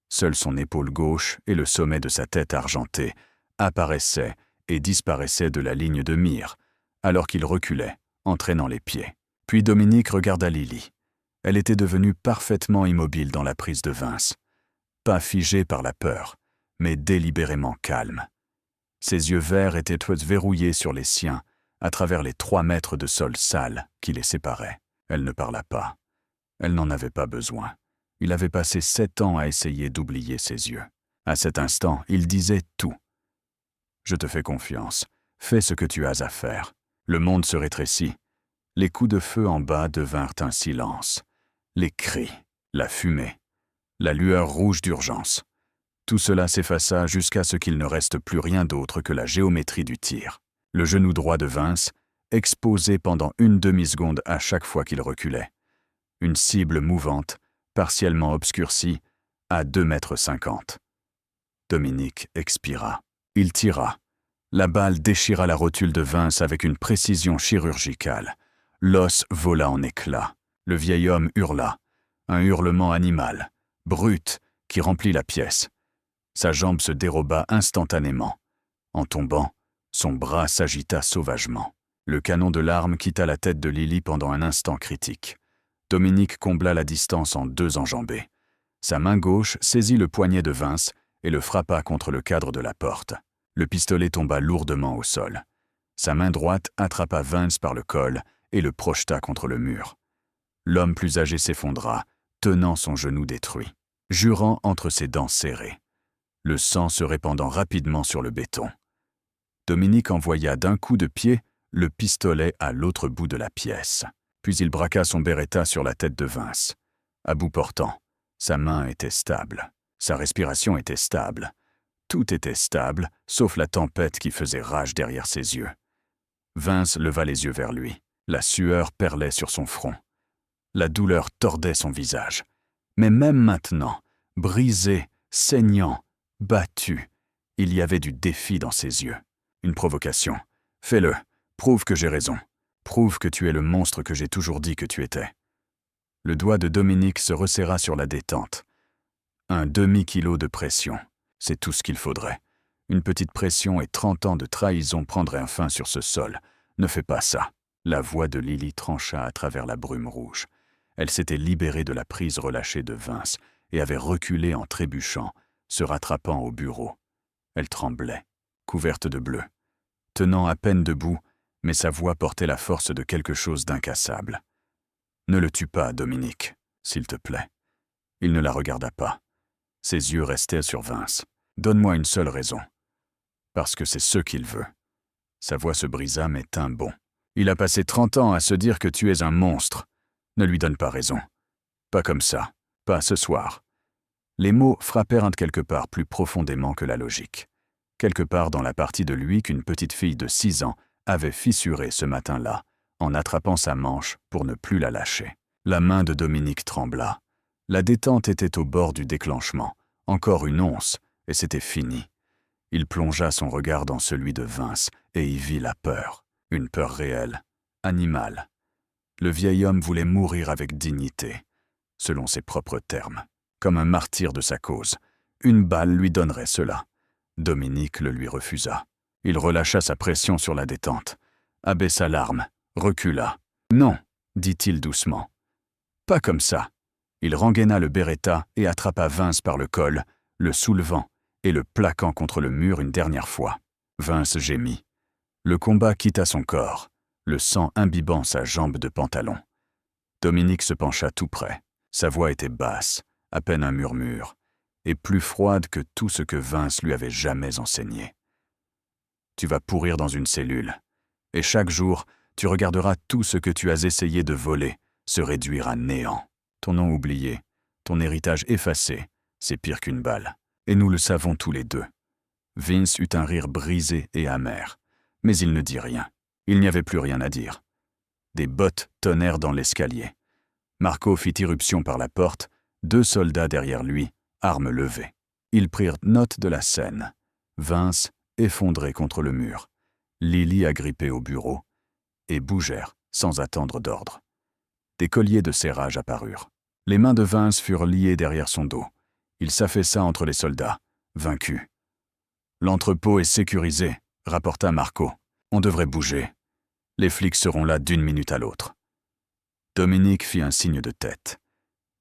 Seule son épaule gauche et le sommet de sa tête argentée apparaissaient et disparaissaient de la ligne de mire, alors qu'il reculait, entraînant les pieds. Puis Dominique regarda Lily. Elle était devenue parfaitement immobile dans la prise de Vince. Pas figée par la peur, mais délibérément calme. Ses yeux verts étaient verrouillés sur les siens, à travers les 3 mètres de sol sale qui les séparaient. Elle ne parla pas. Elle n'en avait pas besoin. Il avait passé 7 ans à essayer d'oublier ses yeux. À cet instant, il disait tout. « Je te fais confiance. Fais ce que tu as à faire. » Le monde se rétrécit. Les coups de feu en bas devinrent un silence. Les cris, la fumée, la lueur rouge d'urgence. Tout cela s'effaça jusqu'à ce qu'il ne reste plus rien d'autre que la géométrie du tir. Le genou droit de Vince, exposé pendant une demi-seconde à chaque fois qu'il reculait. Une cible mouvante, partiellement obscurcie, à 2,50 m. Dominique expira. Il tira. La balle déchira la rotule de Vince avec une précision chirurgicale. L'os vola en éclats. Le vieil homme hurla. Un hurlement animal, brut, qui remplit la pièce. Sa jambe se déroba instantanément. En tombant, son bras s'agita sauvagement. Le canon de l'arme quitta la tête de Lily pendant un instant critique. Dominique combla la distance en 2 enjambées. Sa main gauche saisit le poignet de Vince et le frappa contre le cadre de la porte. Le pistolet tomba lourdement au sol. Sa main droite attrapa Vince par le col et le projeta contre le mur. L'homme plus âgé s'effondra, tenant son genou détruit, jurant entre ses dents serrées, le sang se répandant rapidement sur le béton. Dominique envoya d'un coup de pied le pistolet à l'autre bout de la pièce. Puis il braqua son Beretta sur la tête de Vince. À bout portant, sa main était stable, sa respiration était stable. Tout était stable, sauf la tempête qui faisait rage derrière ses yeux. Vince leva les yeux vers lui. La sueur perlait sur son front. La douleur tordait son visage. Mais même maintenant, brisé, saignant, battu, il y avait du défi dans ses yeux. Une provocation. Fais-le. Prouve que j'ai raison. Prouve que tu es le monstre que j'ai toujours dit que tu étais. Le doigt de Dominique se resserra sur la détente. Un demi-kilo de pression. C'est tout ce qu'il faudrait. Une petite pression et 30 ans de trahison prendraient un fin sur ce sol. Ne fais pas ça. La voix de Lily trancha à travers la brume rouge. Elle s'était libérée de la prise relâchée de Vince et avait reculé en trébuchant, se rattrapant au bureau. Elle tremblait, couverte de bleu, tenant à peine debout, mais sa voix portait la force de quelque chose d'incassable. « Ne le tue pas, Dominique, s'il te plaît. » Il ne la regarda pas. Ses yeux restaient sur Vince. « Donne-moi une seule raison. » « Parce que c'est ce qu'il veut. » Sa voix se brisa mais tint bon. « Il a passé 30 ans à se dire que tu es un monstre. Ne lui donne pas raison. Pas comme ça. Pas ce soir. » Les mots frappèrent quelque part plus profondément que la logique. Quelque part dans la partie de lui qu'une petite fille de 6 ans avait fissurée ce matin-là, en attrapant sa manche pour ne plus la lâcher. La main de Dominique trembla. La détente était au bord du déclenchement. Encore une once, et c'était fini. Il plongea son regard dans celui de Vince et y vit la peur. Une peur réelle, animale. Le vieil homme voulait mourir avec dignité, selon ses propres termes, comme un martyr de sa cause. Une balle lui donnerait cela. Dominique le lui refusa. Il relâcha sa pression sur la détente, abaissa l'arme, recula. « Non, dit-il doucement. Pas comme ça. » Il rengaina le Beretta et attrapa Vince par le col, le soulevant et le plaquant contre le mur une dernière fois. Vince gémit. Le combat quitta son corps, le sang imbibant sa jambe de pantalon. Dominique se pencha tout près. Sa voix était basse, à peine un murmure, et plus froide que tout ce que Vince lui avait jamais enseigné. « Tu vas pourrir dans une cellule, et chaque jour, tu regarderas tout ce que tu as essayé de voler se réduire à néant. Ton nom oublié, ton héritage effacé, c'est pire qu'une balle. Et nous le savons tous les deux. » Vince eut un rire brisé et amer, mais il ne dit rien. Il n'y avait plus rien à dire. Des bottes tonnèrent dans l'escalier. Marco fit irruption par la porte, 2 soldats derrière lui, armes levées. Ils prirent note de la scène. Vince effondré contre le mur, Lily agrippée au bureau, et bougèrent sans attendre d'ordre. Des colliers de serrage apparurent. Les mains de Vince furent liées derrière son dos. Il s'affaissa entre les soldats, vaincu. « L'entrepôt est sécurisé, » rapporta Marco. « On devrait bouger. Les flics seront là d'une minute à l'autre. » Dominique fit un signe de tête.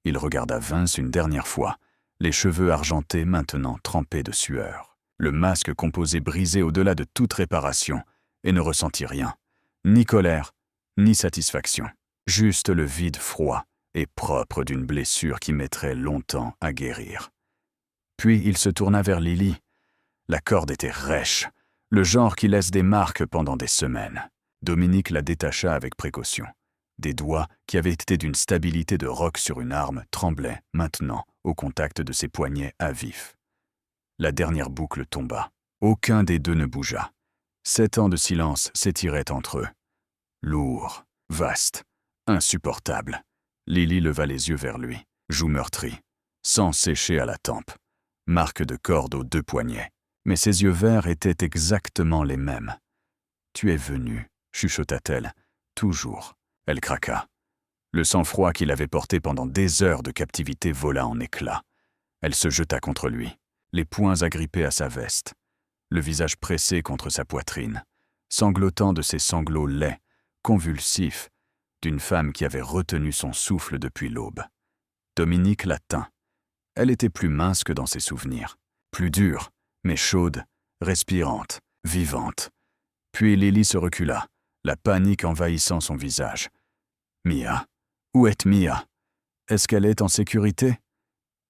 Il regarda Vince une dernière fois, les cheveux argentés maintenant trempés de sueur. Le masque composé brisé au-delà de toute réparation, et ne ressentit rien. Ni colère, ni satisfaction. Juste le vide froid et propre d'une blessure qui mettrait longtemps à guérir. Puis il se tourna vers Lily. La corde était rêche, le genre qui laisse des marques pendant des semaines. Dominique la détacha avec précaution. Des doigts qui avaient été d'une stabilité de roc sur une arme tremblaient maintenant au contact de ses poignets à vif. La dernière boucle tomba. Aucun des deux ne bougea. 7 ans de silence s'étiraient entre eux. Lourd, vaste, insupportable. Lily leva les yeux vers lui, joue meurtrie, sang séché à la tempe, marque de corde aux 2 poignets. Mais ses yeux verts étaient exactement les mêmes. « Tu es venu », chuchota-t-elle, « toujours ». Elle craqua. Le sang-froid qu'il avait porté pendant des heures de captivité vola en éclats. Elle se jeta contre lui, les poings agrippés à sa veste, le visage pressé contre sa poitrine, sanglotant de ces sanglots laids, convulsifs, d'une femme qui avait retenu son souffle depuis l'aube. Dominique la tint. Elle était plus mince que dans ses souvenirs, plus dure, mais chaude, respirante, vivante. Puis Lily se recula, la panique envahissant son visage. « Mia, où est Mia? Est-ce qu'elle est en sécurité ?»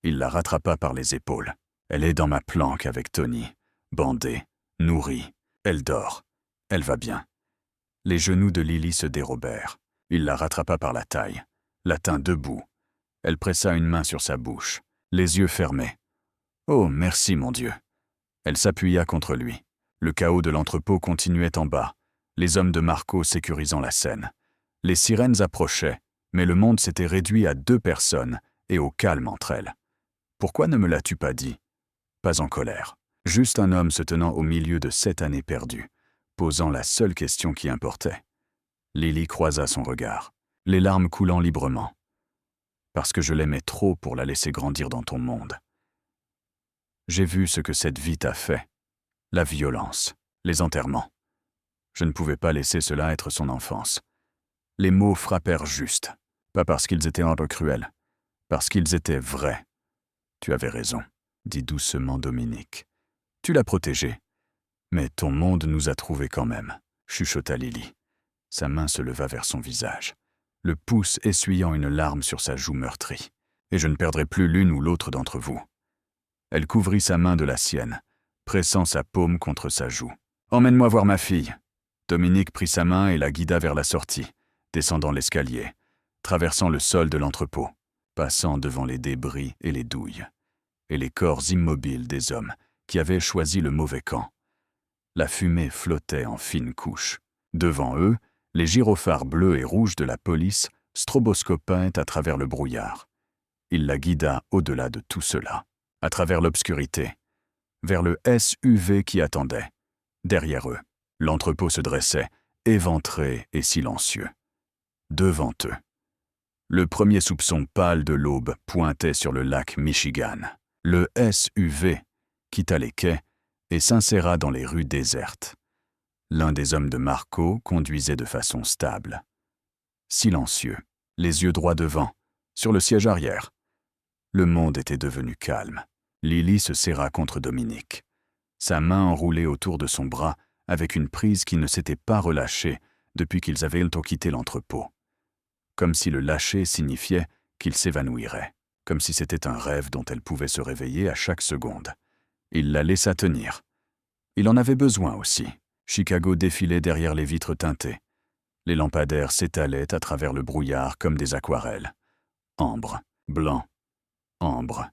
Il la rattrapa par les épaules. « Elle est dans ma planque avec Tony, bandée, nourrie. Elle dort. Elle va bien. » Les genoux de Lily se dérobèrent. Il la rattrapa par la taille, la tint debout. Elle pressa une main sur sa bouche, les yeux fermés. « Oh, merci, mon Dieu !» Elle s'appuya contre lui. Le chaos de l'entrepôt continuait en bas, les hommes de Marco sécurisant la scène. Les sirènes approchaient, mais le monde s'était réduit à 2 personnes et au calme entre elles. « Pourquoi ne me l'as-tu pas dit ?» Pas en colère. Juste un homme se tenant au milieu de 7 années perdues, posant la seule question qui importait. Lily croisa son regard, les larmes coulant librement. « Parce que je l'aimais trop pour la laisser grandir dans ton monde. J'ai vu ce que cette vie t'a fait. La violence, les enterrements. Je ne pouvais pas laisser cela être son enfance. Les mots frappèrent juste, pas parce qu'ils étaient cruels, parce qu'ils étaient vrais. Tu avais raison, dit doucement Dominique. Tu l'as protégé. Mais ton monde nous a trouvés quand même, chuchota Lily. Sa main se leva vers son visage, le pouce essuyant une larme sur sa joue meurtrie. Et je ne perdrai plus l'une ou l'autre d'entre vous. Elle couvrit sa main de la sienne, pressant sa paume contre sa joue. « Emmène-moi voir ma fille. » Dominique prit sa main et la guida vers la sortie, descendant l'escalier, traversant le sol de l'entrepôt, passant devant les débris et les douilles, et les corps immobiles des hommes qui avaient choisi le mauvais camp. La fumée flottait en fines couches. Devant eux, les gyrophares bleus et rouges de la police stroboscopaient à travers le brouillard. Il la guida au-delà de tout cela, à travers l'obscurité, vers le SUV qui attendait. Derrière eux, l'entrepôt se dressait, éventré et silencieux. Devant eux, le premier soupçon pâle de l'aube pointait sur le lac Michigan. Le SUV quitta les quais et s'inséra dans les rues désertes. L'un des hommes de Marco conduisait de façon stable. Silencieux, les yeux droits devant, sur le siège arrière. Le monde était devenu calme. Lily se serra contre Dominique, sa main enroulée autour de son bras avec une prise qui ne s'était pas relâchée depuis qu'ils avaient quitté l'entrepôt. Comme si le lâcher signifiait qu'il s'évanouirait, comme si c'était un rêve dont elle pouvait se réveiller à chaque seconde. Il la laissa tenir. Il en avait besoin aussi. Chicago défilait derrière les vitres teintées. Les lampadaires s'étalaient à travers le brouillard comme des aquarelles. Ambre, blanc, ambre.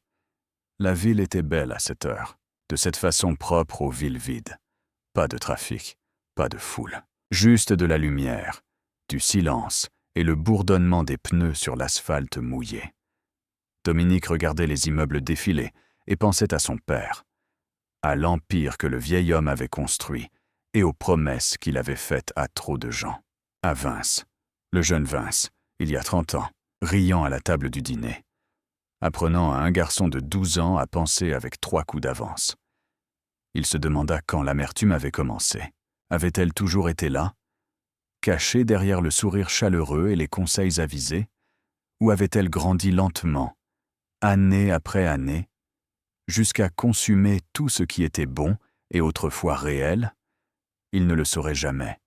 La ville était belle à cette heure, de cette façon propre aux villes vides. Pas de trafic, pas de foule. Juste de la lumière, du silence et le bourdonnement des pneus sur l'asphalte mouillé. Dominique regardait les immeubles défiler et pensait à son père, à l'empire que le vieil homme avait construit et aux promesses qu'il avait faites à trop de gens. À Vince, le jeune Vince, il y a 30 ans, riant à la table du dîner, apprenant à un garçon de 12 ans à penser avec 3 coups d'avance. Il se demanda quand l'amertume avait commencé. Avait-elle toujours été là, cachée derrière le sourire chaleureux et les conseils avisés, ou avait-elle grandi lentement, année après année, jusqu'à consumer tout ce qui était bon et autrefois réel? Il ne le saurait jamais.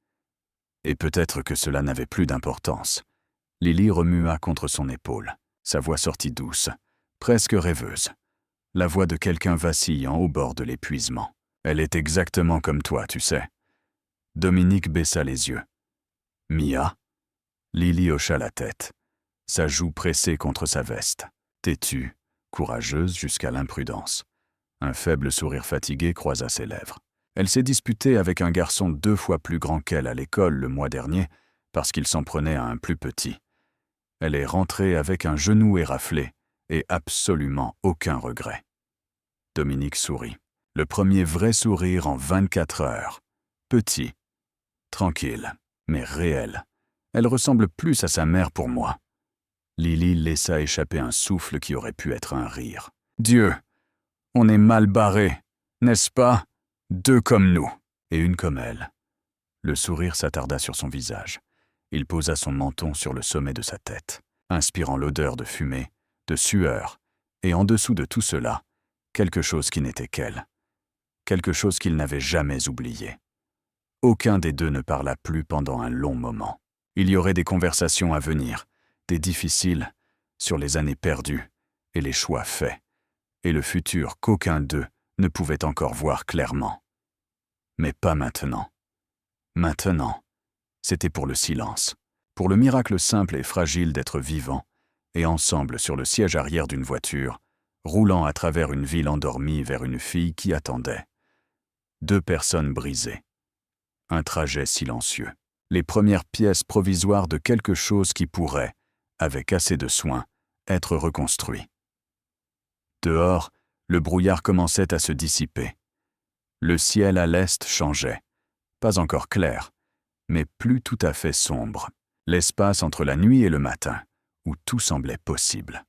Et peut-être que cela n'avait plus d'importance. Lily remua contre son épaule. Sa voix sortit douce, presque rêveuse. La voix de quelqu'un vacillant au bord de l'épuisement. Elle est exactement comme toi, tu sais. Dominique baissa les yeux. Mia? Lily hocha la tête, sa joue pressée contre sa veste. Têtue, courageuse jusqu'à l'imprudence. Un faible sourire fatigué croisa ses lèvres. Elle s'est disputée avec un garçon 2 fois plus grand qu'elle à l'école le mois dernier parce qu'il s'en prenait à un plus petit. Elle est rentrée avec un genou éraflé et absolument aucun regret. Dominique sourit. Le premier vrai sourire en 24 heures. Petit, tranquille, mais réel. Elle ressemble plus à sa mère pour moi. Lily laissa échapper un souffle qui aurait pu être un rire. Dieu, on est mal barrés, n'est-ce pas? 2 comme nous, et une comme elle. Le sourire s'attarda sur son visage. Il posa son menton sur le sommet de sa tête, inspirant l'odeur de fumée, de sueur, et en dessous de tout cela, quelque chose qui n'était qu'elle. Quelque chose qu'il n'avait jamais oublié. Aucun des deux ne parla plus pendant un long moment. Il y aurait des conversations à venir, des difficiles, sur les années perdues et les choix faits, et le futur qu'aucun d'eux ne pouvait encore voir clairement. Mais pas maintenant. Maintenant, c'était pour le silence, pour le miracle simple et fragile d'être vivant, et ensemble sur le siège arrière d'une voiture, roulant à travers une ville endormie vers une fille qui attendait. 2 personnes brisées. Un trajet silencieux. Les premières pièces provisoires de quelque chose qui pourrait, avec assez de soin, être reconstruit. Dehors, le brouillard commençait à se dissiper. Le ciel à l'est changeait. Pas encore clair, mais plus tout à fait sombre. L'espace entre la nuit et le matin, où tout semblait possible.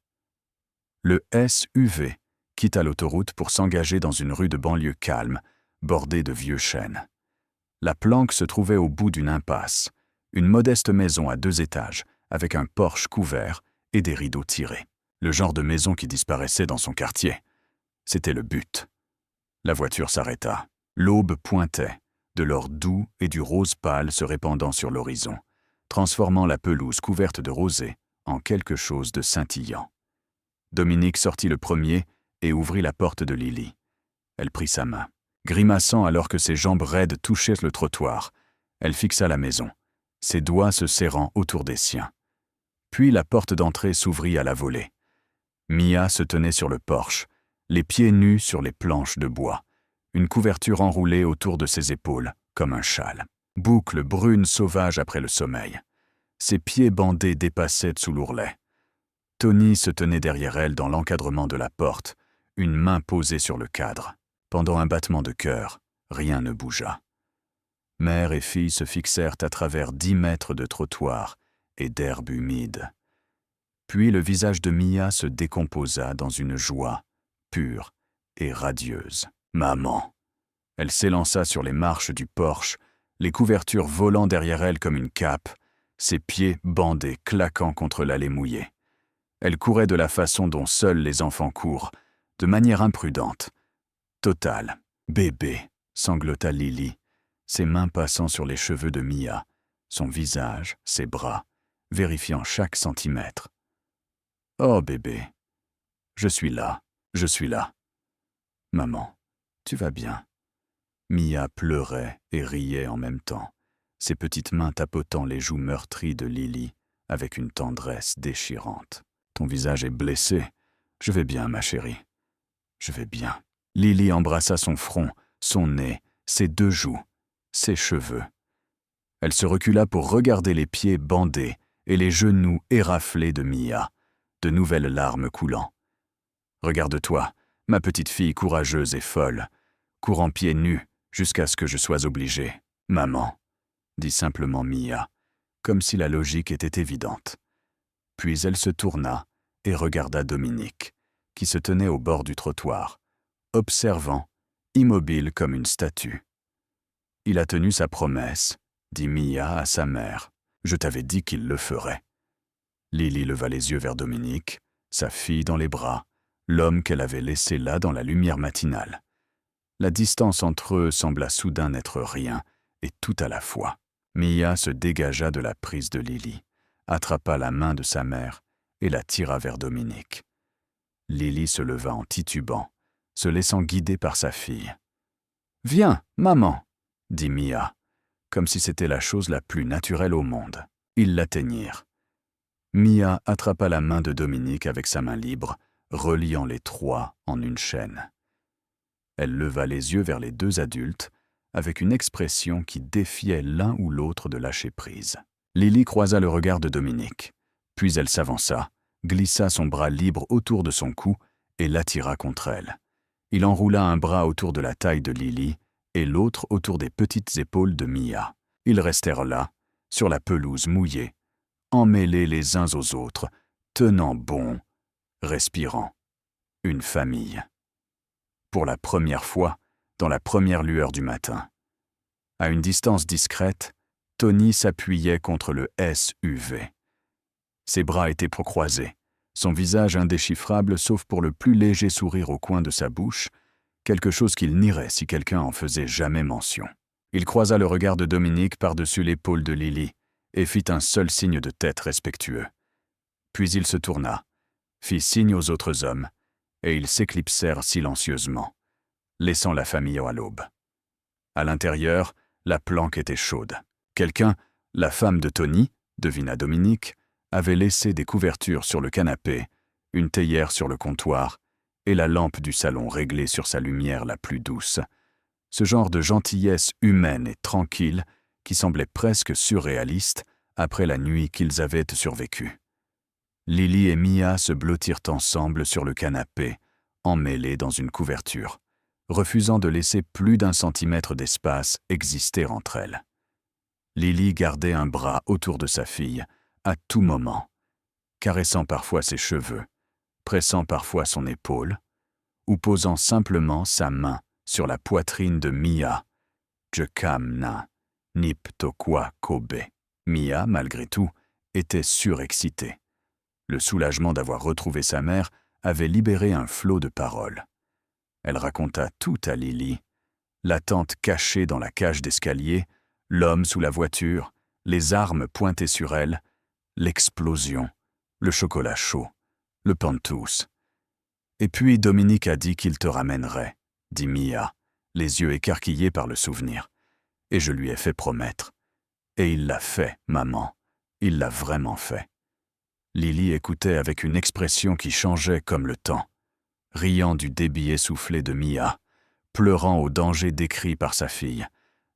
Le SUV quitta l'autoroute pour s'engager dans une rue de banlieue calme, bordée de vieux chênes. La planque se trouvait au bout d'une impasse, une modeste maison à 2 étages, avec un porche couvert et des rideaux tirés. Le genre de maison qui disparaissait dans son quartier. C'était le but. La voiture s'arrêta. L'aube pointait, de l'or doux et du rose pâle se répandant sur l'horizon, transformant la pelouse couverte de rosée en quelque chose de scintillant. Dominique sortit le premier et ouvrit la porte de Lily. Elle prit sa main. Grimaçant alors que ses jambes raides touchaient le trottoir, elle fixa la maison, ses doigts se serrant autour des siens. Puis la porte d'entrée s'ouvrit à la volée. Mia se tenait sur le porche, les pieds nus sur les planches de bois, une couverture enroulée autour de ses épaules, comme un châle. Boucle brune sauvage après le sommeil. Ses pieds bandés dépassaient sous l'ourlet. Tony se tenait derrière elle dans l'encadrement de la porte, une main posée sur le cadre. Pendant un battement de cœur, rien ne bougea. Mère et fille se fixèrent à travers 10 mètres de trottoir et d'herbe humide. Puis le visage de Mia se décomposa dans une joie pure et radieuse. Maman! Elle s'élança sur les marches du porche, les couvertures volant derrière elle comme une cape, ses pieds bandés claquant contre l'allée mouillée. Elle courait de la façon dont seuls les enfants courent, de manière imprudente. Total. Bébé, sanglota Lily, ses mains passant sur les cheveux de Mia, son visage, ses bras, vérifiant chaque centimètre. Oh bébé, je suis là, je suis là. Maman, tu vas bien. Mia pleurait et riait en même temps, ses petites mains tapotant les joues meurtries de Lily avec une tendresse déchirante. Ton visage est blessé. Je vais bien, ma chérie. Je vais bien. Lily embrassa son front, son nez, ses 2 joues, ses cheveux. Elle se recula pour regarder les pieds bandés et les genoux éraflés de Mia, de nouvelles larmes coulant. Regarde-toi, ma petite fille courageuse et folle, courant pieds nus jusqu'à ce que je sois obligée. Maman, dit simplement Mia, comme si la logique était évidente. Puis elle se tourna et regarda Dominique, qui se tenait au bord du trottoir, observant, immobile comme une statue. « Il a tenu sa promesse », dit Mia à sa mère. « Je t'avais dit qu'il le ferait. » Lily leva les yeux vers Dominique, sa fille dans les bras, l'homme qu'elle avait laissé là dans la lumière matinale. La distance entre eux sembla soudain n'être rien, et tout à la fois. Mia se dégagea de la prise de Lily, attrapa la main de sa mère et la tira vers Dominique. Lily se leva en titubant, se laissant guider par sa fille. « Viens, maman !» dit Mia, comme si c'était la chose la plus naturelle au monde. Ils l'atteignirent. Mia attrapa la main de Dominique avec sa main libre, reliant les trois en une chaîne. Elle leva les yeux vers les deux adultes, avec une expression qui défiait l'un ou l'autre de lâcher prise. Lily croisa le regard de Dominique, puis elle s'avança, glissa son bras libre autour de son cou et l'attira contre elle. Il enroula un bras autour de la taille de Lily et l'autre autour des petites épaules de Mia. Ils restèrent là, sur la pelouse mouillée, emmêlés les uns aux autres, tenant bon, respirant. Une famille. Pour la première fois, dans la première lueur du matin. À une distance discrète, Tony s'appuyait contre le SUV. Ses bras étaient procroisés, son visage indéchiffrable sauf pour le plus léger sourire au coin de sa bouche, quelque chose qu'il nierait si quelqu'un en faisait jamais mention. Il croisa le regard de Dominique par-dessus l'épaule de Lily et fit un seul signe de tête respectueux. Puis il se tourna, fit signe aux autres hommes, et ils s'éclipsèrent silencieusement, laissant la famille à l'aube. À l'intérieur, la planque était chaude. Quelqu'un, la femme de Tony, devina Dominique, avait laissé des couvertures sur le canapé, une théière sur le comptoir et la lampe du salon réglée sur sa lumière la plus douce. Ce genre de gentillesse humaine et tranquille qui semblait presque surréaliste après la nuit qu'ils avaient survécue. Lily et Mia se blottirent ensemble sur le canapé, emmêlés dans une couverture, refusant de laisser plus d'1 centimètre d'espace exister entre elles. Lily gardait un bras autour de sa fille, à tout moment, caressant parfois ses cheveux, pressant parfois son épaule, ou posant simplement sa main sur la poitrine de Mia. Jekamna, Nip Tokwa Kobe. Mia, malgré tout, était surexcitée. Le soulagement d'avoir retrouvé sa mère avait libéré un flot de paroles. Elle raconta tout à Lily, l'attente cachée dans la cage d'escalier, l'homme sous la voiture, les armes pointées sur elle, l'explosion, le chocolat chaud, le pantouse. Et puis Dominique a dit qu'il te ramènerait, dit Mia, les yeux écarquillés par le souvenir. Et je lui ai fait promettre. Et il l'a fait, maman. Il l'a vraiment fait. Lily écoutait avec une expression qui changeait comme le temps, riant du débit essoufflé de Mia, pleurant au danger décrit par sa fille,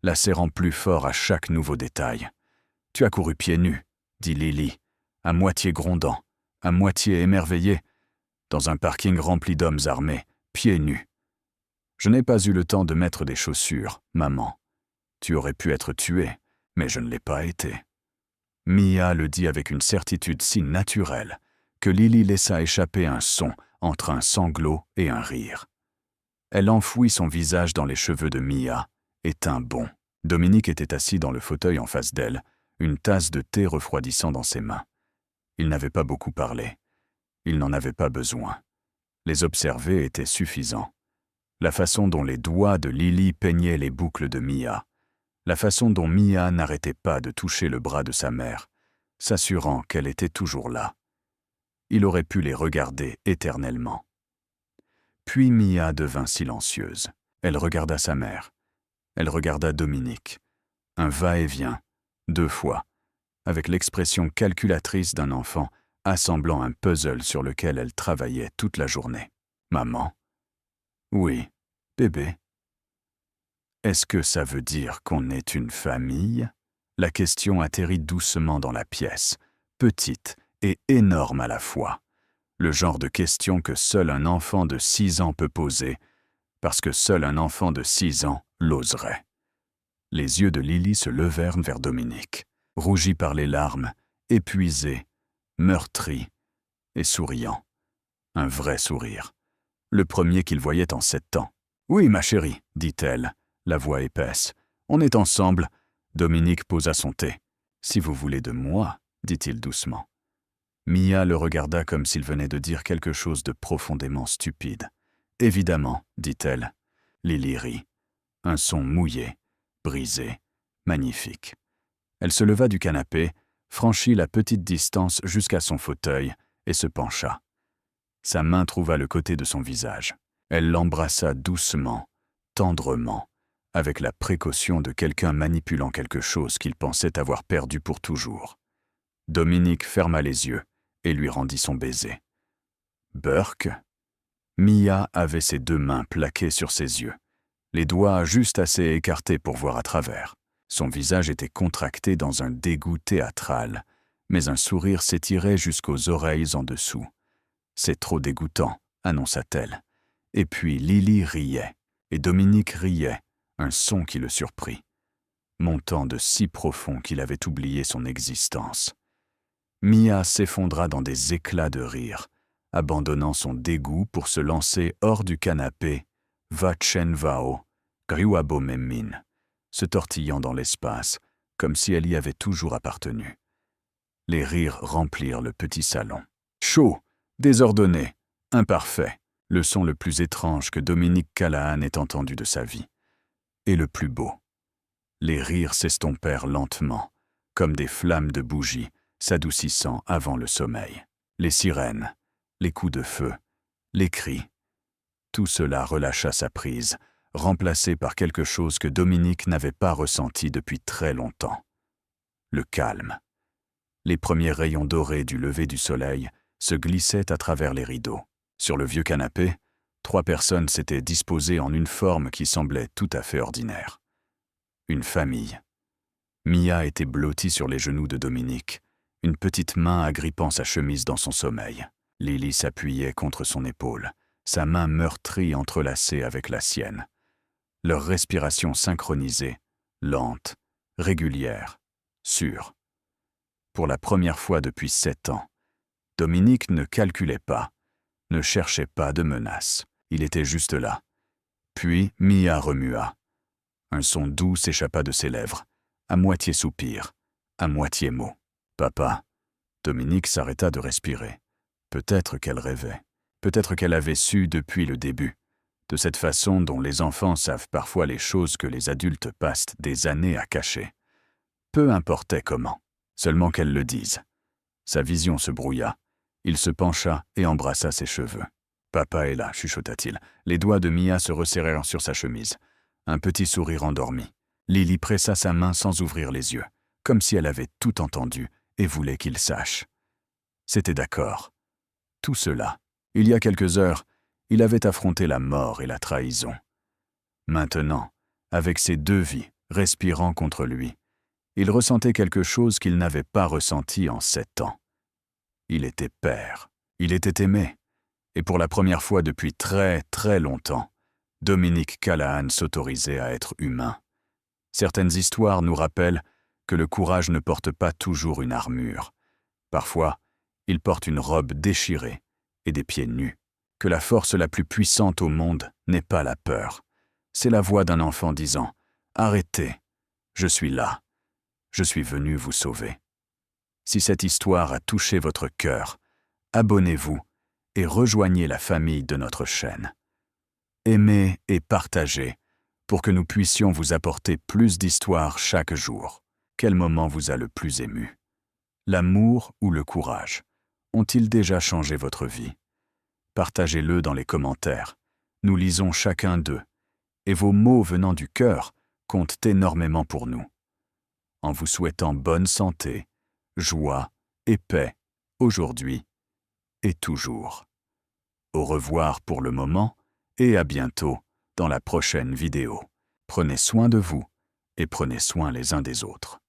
la serrant plus fort à chaque nouveau détail. « Tu as couru pieds nus, » dit Lily, à moitié grondant, à moitié émerveillée, dans un parking rempli d'hommes armés, pieds nus. « Je n'ai pas eu le temps de mettre des chaussures, maman. Tu aurais pu être tuée, mais je ne l'ai pas été. » Mia le dit avec une certitude si naturelle que Lily laissa échapper un son entre un sanglot et un rire. Elle enfouit son visage dans les cheveux de Mia et tint bon. Dominique était assis dans le fauteuil en face d'elle, une tasse de thé refroidissant dans ses mains. Il n'avait pas beaucoup parlé. Il n'en avait pas besoin. Les observer était suffisant. La façon dont les doigts de Lily peignaient les boucles de Mia, la façon dont Mia n'arrêtait pas de toucher le bras de sa mère, s'assurant qu'elle était toujours là. Il aurait pu les regarder éternellement. Puis Mia devint silencieuse. Elle regarda sa mère. Elle regarda Dominique. Un va-et-vient, 2 fois, avec l'expression calculatrice d'un enfant assemblant un puzzle sur lequel elle travaillait toute la journée. « Maman ? » ?»« Oui, bébé. » »« Est-ce que ça veut dire qu'on est une famille ?» La question atterrit doucement dans la pièce, petite et énorme à la fois. Le genre de question que seul un enfant de 6 ans peut poser, parce que seul un enfant de 6 ans l'oserait. Les yeux de Lily se levèrent vers Dominique, rougi par les larmes, épuisé, meurtri et souriant. Un vrai sourire. Le premier qu'il voyait en 7 ans. « Oui, ma chérie, » dit-elle, la voix épaisse. « On est ensemble. » Dominique posa son thé. « Si vous voulez de moi, » dit-il doucement. Mia le regarda comme s'il venait de dire quelque chose de profondément stupide. « Évidemment, » dit-elle. Lily rit. Un son mouillé, brisé, magnifique. Elle se leva du canapé, franchit la petite distance jusqu'à son fauteuil et se pencha. Sa main trouva le côté de son visage. Elle l'embrassa doucement, tendrement, avec la précaution de quelqu'un manipulant quelque chose qu'il pensait avoir perdu pour toujours. Dominique ferma les yeux et lui rendit son baiser. Burke? Mia avait ses 2 mains plaquées sur ses yeux, les doigts juste assez écartés pour voir à travers. Son visage était contracté dans un dégoût théâtral, mais un sourire s'étirait jusqu'aux oreilles en dessous. « C'est trop dégoûtant », annonça-t-elle. Et puis Lily riait, et Dominique riait, un son qui le surprit, montant de si profond qu'il avait oublié son existence. Mia s'effondra dans des éclats de rire, abandonnant son dégoût pour se lancer hors du canapé, va-chen vao, griwabomemmin, se tortillant dans l'espace, comme si elle y avait toujours appartenu. Les rires remplirent le petit salon. Chaud, désordonné, imparfait, le son le plus étrange que Dominique Callahan ait entendu de sa vie. Et le plus beau. Les rires s'estompèrent lentement, comme des flammes de bougies s'adoucissant avant le sommeil. Les sirènes, les coups de feu, les cris. Tout cela relâcha sa prise, remplacé par quelque chose que Dominique n'avait pas ressenti depuis très longtemps. Le calme. Les premiers rayons dorés du lever du soleil se glissaient à travers les rideaux. Sur le vieux canapé, 3 personnes s'étaient disposées en une forme qui semblait tout à fait ordinaire. Une famille. Mia était blottie sur les genoux de Dominique, une petite main agrippant sa chemise dans son sommeil. Lily s'appuyait contre son épaule, sa main meurtrie entrelacée avec la sienne. Leur respiration synchronisée, lente, régulière, sûre. Pour la première fois depuis 7 ans, Dominique ne calculait pas, ne cherchait pas de menace. Il était juste là. Puis Mia remua. Un son doux s'échappa de ses lèvres, à moitié soupir, à moitié mot. « Papa ». Dominique s'arrêta de respirer. Peut-être qu'elle rêvait. Peut-être qu'elle avait su depuis le début, de cette façon dont les enfants savent parfois les choses que les adultes passent des années à cacher. Peu importait comment, seulement qu'elle le dise. Sa vision se brouilla. Il se pencha et embrassa ses cheveux. « Papa est là », chuchota-t-il. Les doigts de Mia se resserrèrent sur sa chemise. Un petit sourire endormi. Lily pressa sa main sans ouvrir les yeux, comme si elle avait tout entendu et voulait qu'il sache. C'était d'accord. Tout cela, il y a quelques heures, il avait affronté la mort et la trahison. Maintenant, avec ses 2 vies respirant contre lui, il ressentait quelque chose qu'il n'avait pas ressenti en 7 ans. Il était père, il était aimé, et pour la première fois depuis très, très longtemps, Dominique Callahan s'autorisait à être humain. Certaines histoires nous rappellent que le courage ne porte pas toujours une armure. Parfois, il porte une robe déchirée et des pieds nus. Que la force la plus puissante au monde n'est pas la peur. C'est la voix d'un enfant disant « Arrêtez, je suis là, je suis venu vous sauver ». Si cette histoire a touché votre cœur, abonnez-vous et rejoignez la famille de notre chaîne. Aimez et partagez pour que nous puissions vous apporter plus d'histoires chaque jour. Quel moment vous a le plus ému? L'amour ou le courage ont-ils déjà changé votre vie? Partagez-le dans les commentaires. Nous lisons chacun d'eux, et vos mots venant du cœur comptent énormément pour nous. En vous souhaitant bonne santé, joie et paix, aujourd'hui et toujours. Au revoir pour le moment, et à bientôt dans la prochaine vidéo. Prenez soin de vous et prenez soin les uns des autres.